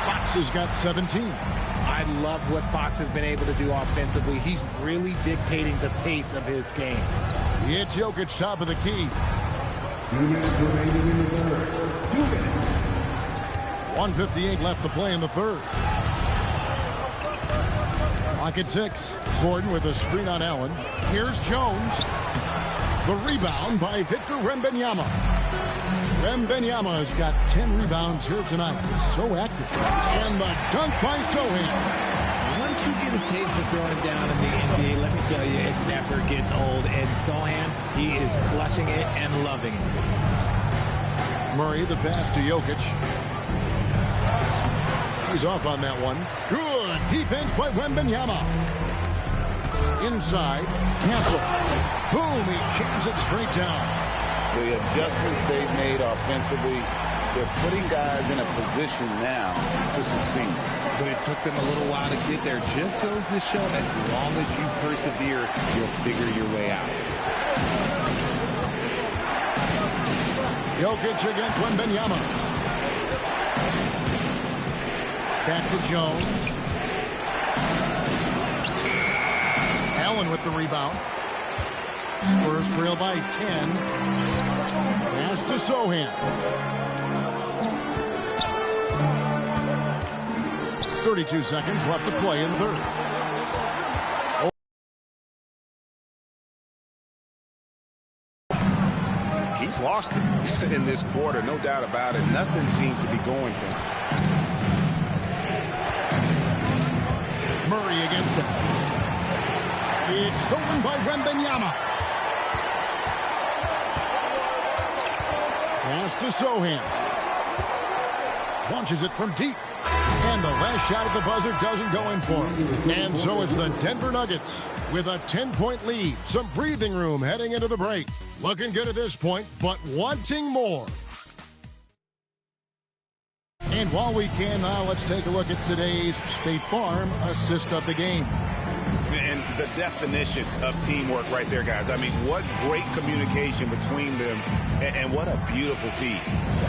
Fox has got 17. I love what Fox has been able to do offensively. He's really dictating the pace of his game. It's Jokic top of the key. 2 minutes remaining in the third. 2 minutes. 1:58 left to play in the third. Clock at 6. Gordon with a screen on Allen. Here's Jones. The rebound by Victor Wembanyama. Wembanyama has got 10 rebounds here tonight. So active. And the dunk by Sohan. Once you get a taste of throwing down in the NBA, let me tell you, it never gets old. And Sohan, he is flushing it and loving it. Murray, the pass to Jokic. He's off on that one. Good defense by Wembanyama. Inside, Castle. Boom, he jams it straight down. The adjustments they've made offensively They're putting guys in a position now to succeed. But it took them a little while to get there. Just goes to show, as long as you persevere, you'll figure your way out. Jokic against Wembanyama. Back to Jones. Allen with the rebound. Spurs trail by 10. Pass to Sohan. 32 seconds left to play in third. He's lost it in this quarter, no doubt about it. Nothing seems to be going for him. Murray against him. It's stolen by Wembanyama. Pass to Sohan. Launches it from deep. And the last shot at the buzzer doesn't go in for him. And so it's the Denver Nuggets with a 10-point lead. Some breathing room heading into the break. Looking good at this point, but wanting more. And while we can now, let's take a look at today's State Farm assist of the game. And the definition of teamwork right there, guys. I mean, what great communication between them, and what a beautiful feed.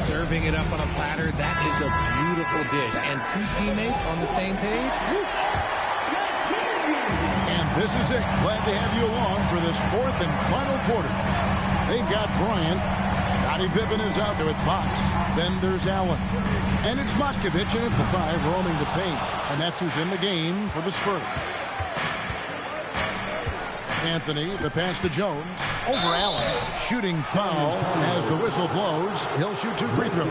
Serving it up on a platter, that is a beautiful dish. And two teammates on the same page. Woo. And this is it. Glad to have you along for this fourth and final quarter. They've got Bryant. Scottie Pippen is out there with Fox. Then there's Allen. And it's Matkovic in at the 5 roaming the paint. And that's who's in the game for the Spurs. Anthony, the pass to Jones. Over Allen. Shooting foul as the whistle blows. He'll shoot 2 free throws.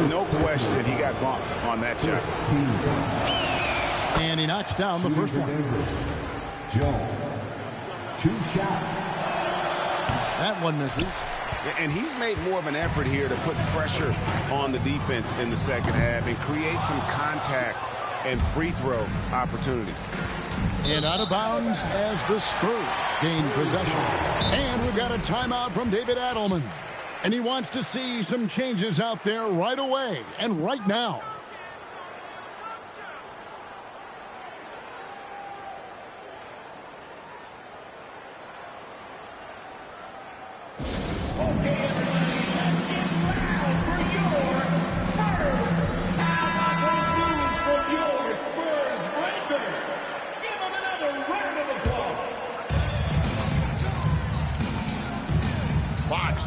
No question he got bumped on that shot. And he knocks down the first one. Jones, 2 shots. That one misses. And he's made more of an effort here to put pressure on the defense in the second half and create some contact and free throw opportunity. And out of bounds as the Spurs gain possession. And we've got a timeout from David Adelman. And he wants to see some changes out there right away and right now.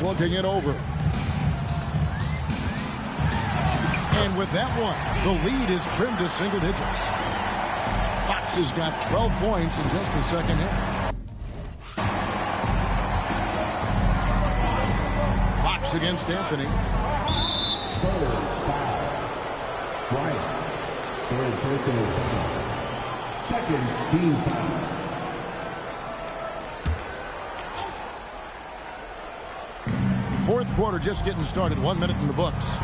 Looking it over. And with that one, the lead is trimmed to single digits. Fox has got 12 points in just the second half. Fox against Anthony. Spurs foul. Bryant. Third personal foul. Second team foul. Fourth quarter just getting started. 1 minute in the books.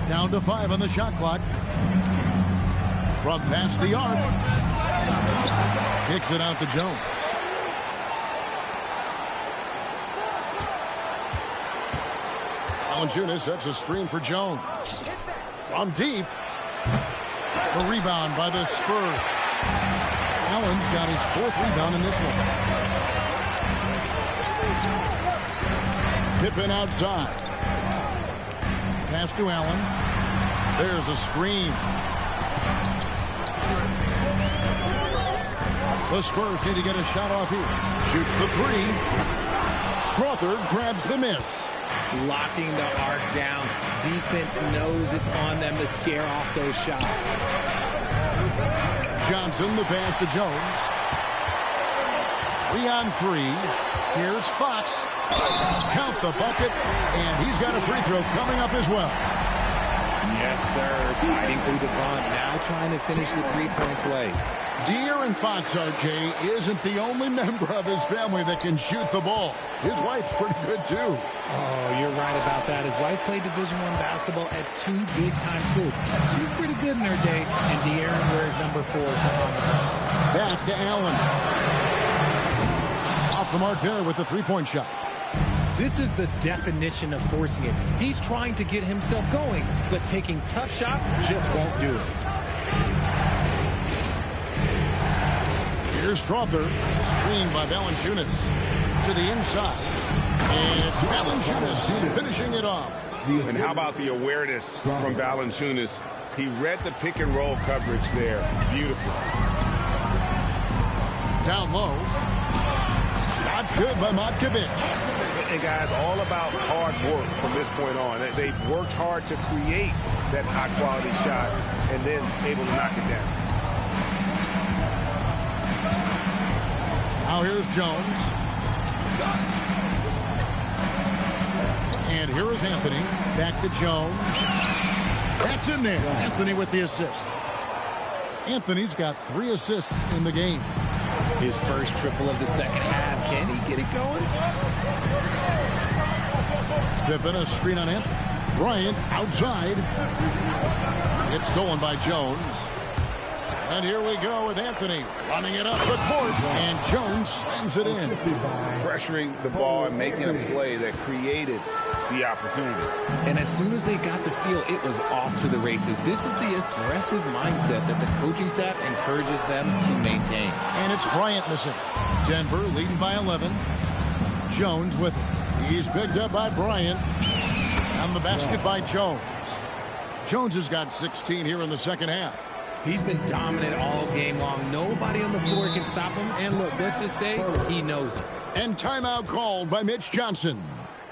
Down to 5 on the shot clock. From past the arc. Kicks it out to Jones. Valanciunas sets a screen for Jones. From deep. The rebound by the Spurs. Allen's got his 4th rebound in this one. Pippen outside. Pass to Allen. There's a screen. The Spurs need to get a shot off here. Shoots the 3. Strawther grabs the miss. Locking the arc down. Defense knows it's on them to scare off those shots. Johnson, the pass to Jones. 3 on 3. Here's Fox. Count the bucket, and he's got a free throw coming up as well. Yes, sir. Fighting through the bunt. Now trying to finish the three-point play. De'Aaron Fox, RJ, isn't the only member of his family that can shoot the ball. His wife's pretty good, too. Oh, you're right about that. His wife played Division I basketball at 2 big-time schools. She's pretty good in her day, and De'Aaron wears number 4 to honor her. Back to Allen. Off the mark there with the three-point shot. This is the definition of forcing it. He's trying to get himself going, but taking tough shots just won't do it. Here's Strawther, screened by Valanciunas to the inside. And it's Valanciunas finishing it off. And how about the awareness from Valanciunas? He read the pick and roll coverage there. Beautiful. Down low. That's good by Matkovic. And guys, all about hard work from this point on. They've worked hard to create that high-quality shot and then able to knock it down. Now here's Jones. And here is Anthony. Back to Jones. That's in there. Anthony with the assist. Anthony's got 3 assists in the game. His first triple of the second half. Can he get it going? Pippen, a screen on Anthony. Bryant outside. It's stolen by Jones. And here we go with Anthony running it up the court. And Jones slams it in. Pressuring the ball and making a play that created the opportunity. And as soon as they got the steal, it was off to the races. This is the aggressive mindset that the coaching staff encourages them to maintain. And it's Bryant missing. Denver leading by 11. Jones with it. He's picked up by Bryant. And the basket by Jones. Jones has got 16 here in the second half. He's been dominant all game long. Nobody on the floor can stop him. And look, let's just say he knows it. And timeout called by Mitch Johnson.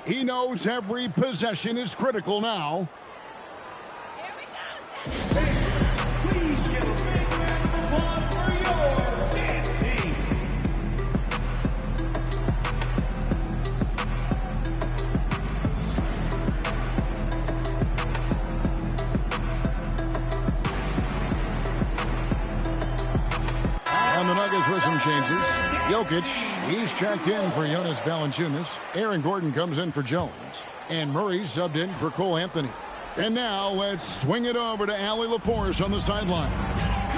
He knows every possession is critical now. Please give a big round of applause for your dance team. And the Nuggets with some changes. Jokic, he's checked in for Jonas Valanciunas. Aaron Gordon comes in for Jones. And Murray subbed in for Cole Anthony. And now let's swing it over to Allie LaForce on the sideline.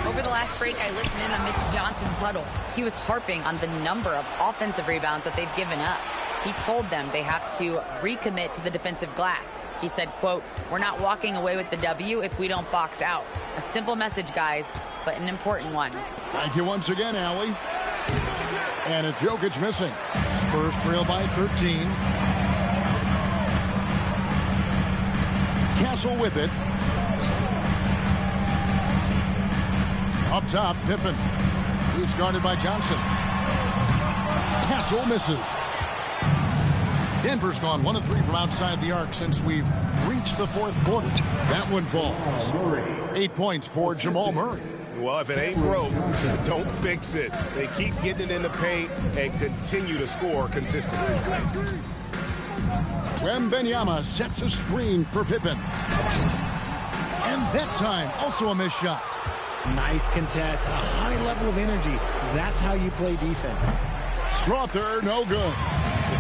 Over the last break, I listened in on Mitch Johnson's huddle. He was harping on the number of offensive rebounds that they've given up. He told them they have to recommit to the defensive glass. He said, quote, "We're not walking away with the W if we don't box out." A simple message, guys, but an important one. Thank you once again, Allie. And it's Jokic missing. Spurs trail by 13. Castle with it. Up top, Pippen. He's guarded by Johnson. Castle misses. Denver's gone 1 of 3 from outside the arc since we've reached the fourth quarter. That one falls. 8 points for Jamal Murray. Well, if it ain't broke, don't fix it. They keep getting it in the paint and continue to score consistently. Wembanyama sets a screen for Pippen. And that time, also a missed shot. Nice contest, a high level of energy. That's how you play defense. Strawther, no good.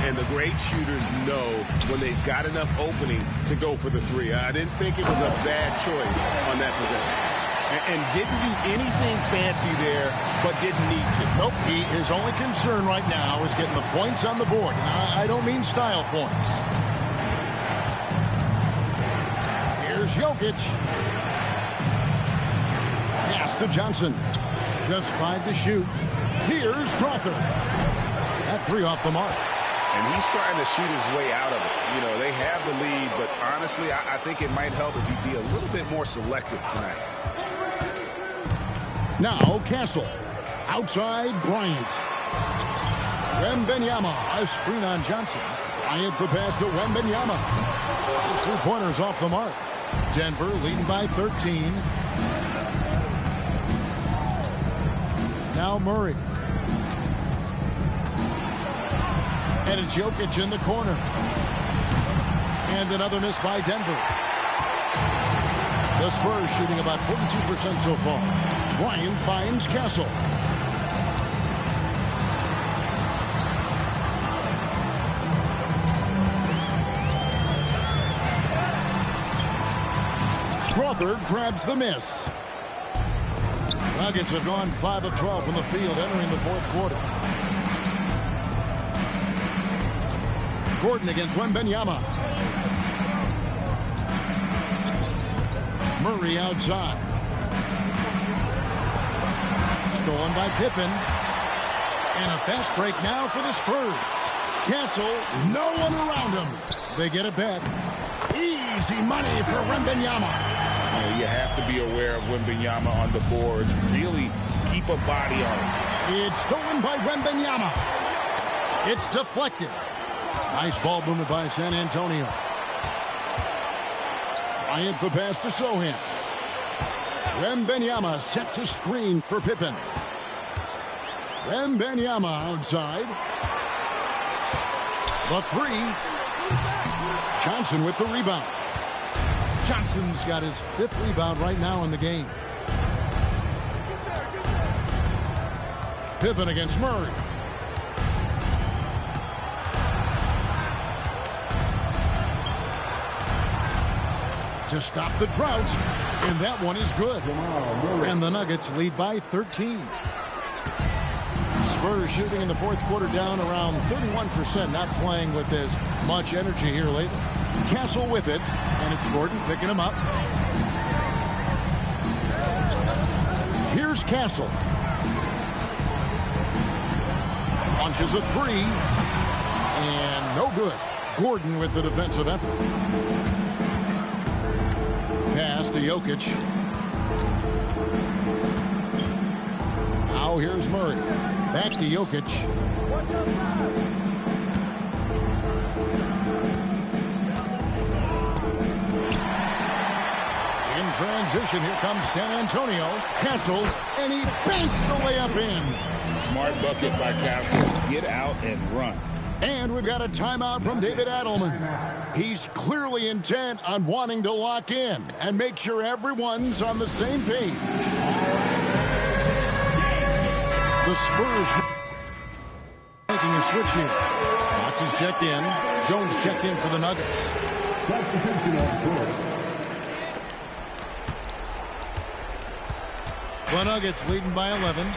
And the great shooters know when they've got enough opening to go for the three. I didn't think it was a bad choice on that possession. And didn't do anything fancy there, but didn't need to. Nope, his only concern right now is getting the points on the board. I don't mean style points. Here's Jokic. Pass to Johnson. Just 5 to shoot. Here's Strawther. That 3 off the mark. And he's trying to shoot his way out of it. You know, they have the lead, but honestly, I think it might help if he'd be a little bit more selective tonight. Now Castle. Outside Bryant. Wembanyama. A screen on Johnson. Bryant the pass to Wembanyama. 3-pointers off the mark. Denver leading by 13. Now Murray. And it's Jokic in the corner. And another miss by Denver. The Spurs shooting about 42% so far. Bryant finds Castle. Strawther grabs the miss. Nuggets have gone 5 of 12 from the field entering the fourth quarter. Gordon against Wembanyama. Murray outside. Stolen by Pippen. And a fast break now for the Spurs. Castle, no one around him. They get it back. Easy money for Wembanyama. You have to be aware of Wembanyama on the boards. Really keep a body on him. It's stolen by Wembanyama. It's deflected. Nice ball movement by San Antonio. Bryant the pass to Sohan. Wembanyama sets a screen for Pippen. Wembanyama outside. The three. Johnson with the rebound. Johnson's got his 5th rebound right now in the game. Pippen against Murray. To stop the drought, and that one is good. And the Nuggets lead by 13. Spurs shooting in the 4th quarter down around 31%, not playing with as much energy here lately. Castle with it, and it's Gordon picking him up. Here's Castle. Launches a 3, and no good. Gordon with the defensive effort. Pass to Jokic. Now here's Murray. Back to Jokic. Watch outside. In transition, here comes San Antonio. Castle, and he banks the layup in. Smart bucket by Castle. Get out and run. And we've got a timeout from David Adelman. He's clearly intent on wanting to lock in and make sure everyone's on the same page. The Spurs making a switch here. Fox is checked in. Jones checked in for the Nuggets. Substitution on court. The Nuggets leading by 11.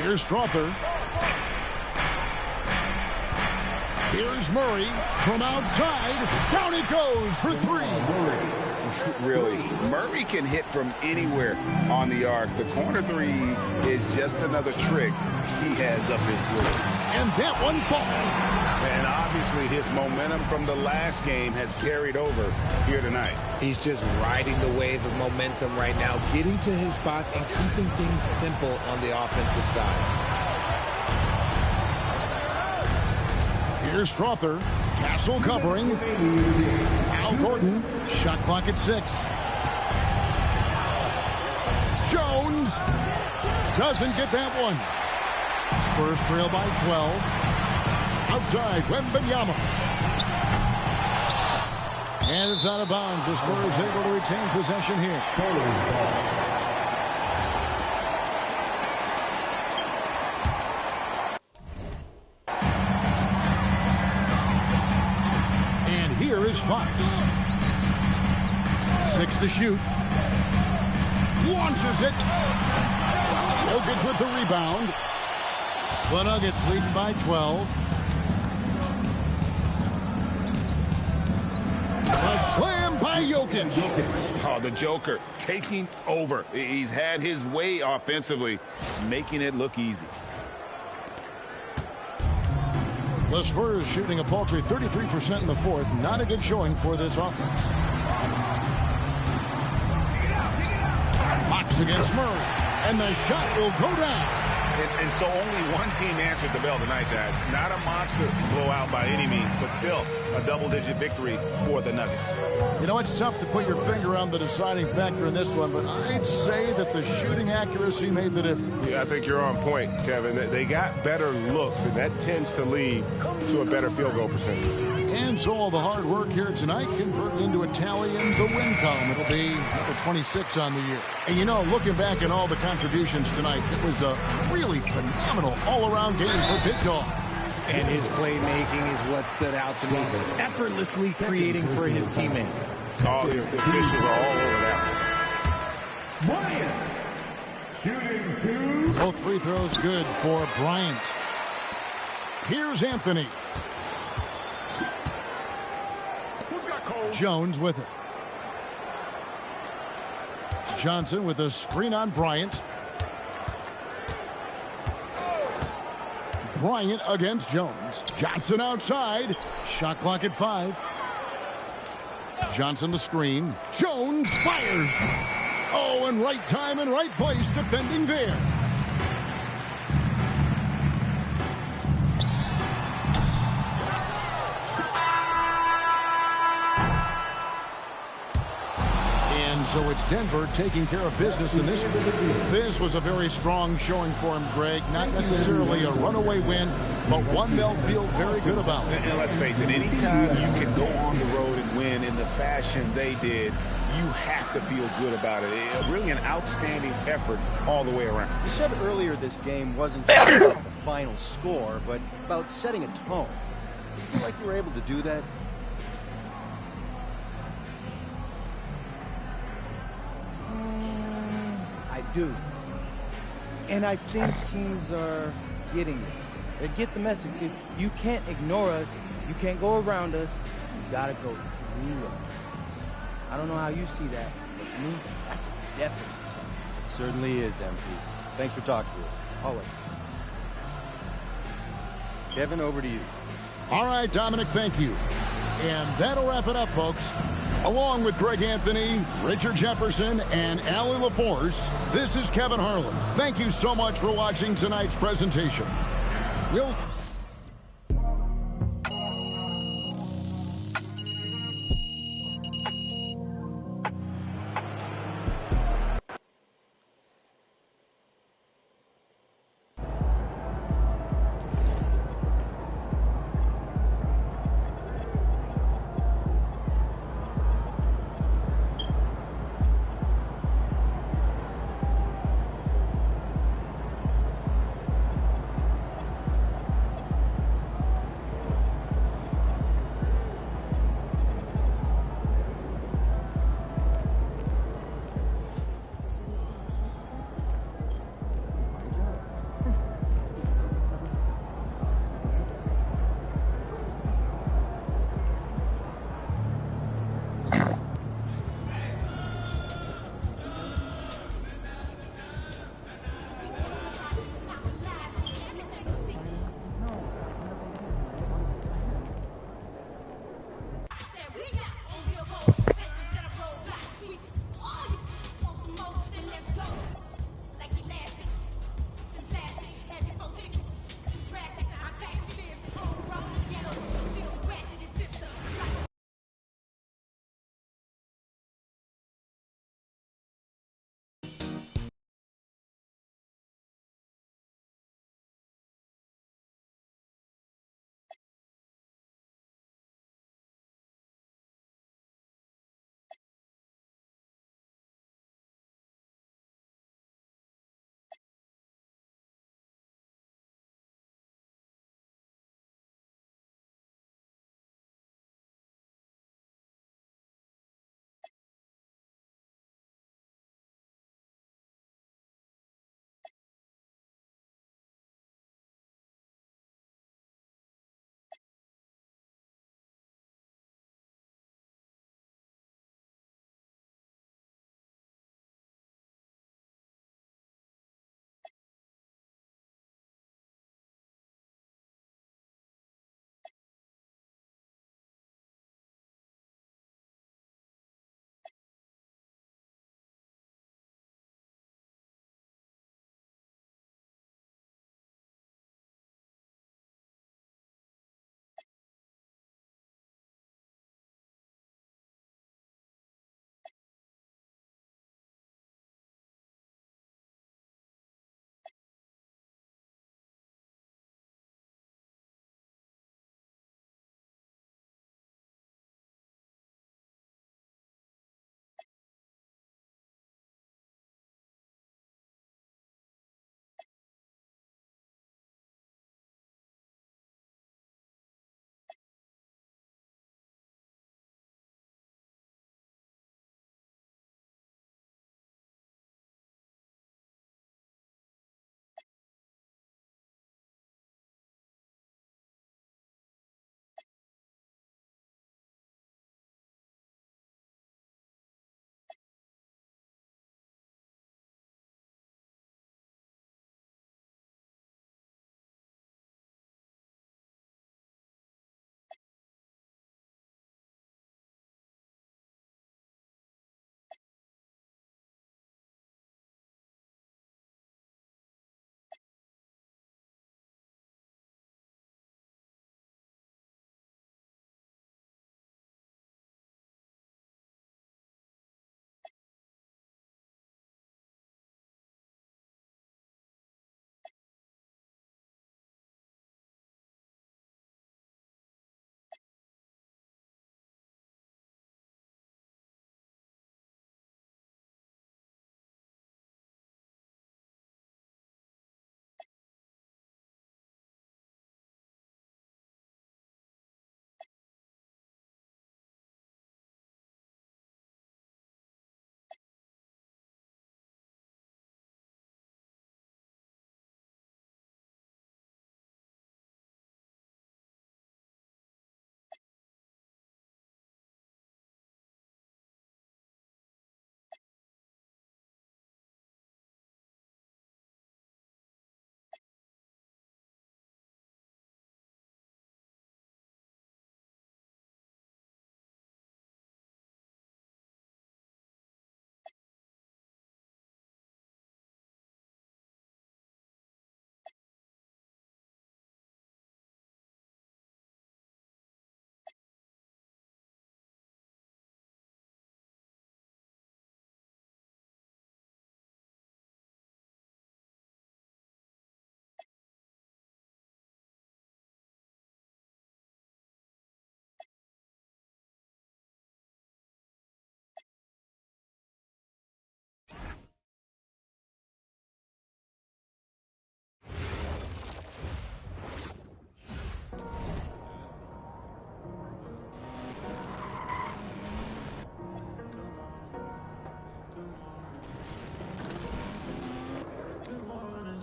Here's Strawther. Here's Murray from outside. Down he goes for 3. Really, Murray can hit from anywhere on the arc. The corner 3 is just another trick he has up his sleeve. And that one falls. And obviously his momentum from the last game has carried over here tonight. He's just riding the wave of momentum right now, getting to his spots and keeping things simple on the offensive side. Here's Strawther. Castle covering. Al Gordon. Shot clock at 6. Jones doesn't get that one. Spurs trail by 12. Outside, Wembanyama. And it's out of bounds. The Spurs able to retain possession here. And here is Fox. 6 to shoot. Launches it. Jokic with the rebound. The Nuggets leading by 12. A slam by Jokic. Oh, the Joker taking over. He's had his way offensively, making it look easy. The Spurs shooting a paltry 33% in the 4th. Not a good showing for this offense. Fox against Murray. And the shot will go down. And so only one team answered the bell tonight, guys. Not a monster blowout by any means, but still a double-digit victory for the Nuggets. You know, it's tough to put your finger on the deciding factor in this one, but I'd say that the shooting accuracy made the difference. Yeah, I think you're on point, Kevin. They got better looks, and that tends to lead to a better field goal percentage. And so all the hard work here tonight converted into a tally in the win column. It'll be number 26 on the year. And you know, looking back at all the contributions tonight, it was a really phenomenal all-around game for Big Dog. And his playmaking is what stood out to me. Effortlessly creating for his teammates. All the officials are all over that. Bryant shooting 2. Both free throws good for Bryant. Here's Anthony. Jones with it. Johnson with a screen on Bryant. Bryant against Jones. Johnson outside. Shot clock at 5. Johnson the screen. Jones fires. Oh, and right time and right place defending there. So it's Denver taking care of business in this one. This was a very strong showing for him, Greg. Not necessarily a runaway win, but one they'll feel very good about. And let's face it, anytime you can go on the road and win in the fashion they did, you have to feel good about it. Really an outstanding effort all the way around. You said earlier this game wasn't just about the final score, but about setting a tone. Do you feel like you were able to do that? I do. And I think teams are getting it. They get the message. If you can't ignore us, you can't go around us, you gotta go through us. I don't know how you see that, but for me, that's a definite tone. It certainly is, MP. Thanks for talking to us. Always. Kevin, over to you. All right, Dominic, thank you. And that'll wrap it up, folks. Along with Greg Anthony, Richard Jefferson, and Allie LaForce, this is Kevin Harlan. Thank you so much for watching tonight's presentation. We'll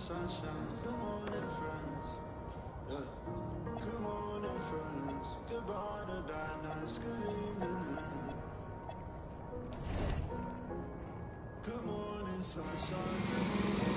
sunshine. Good morning, friends. Yeah. Good morning, friends. Goodbye to bad nights. Good evening. Good morning, sunshine.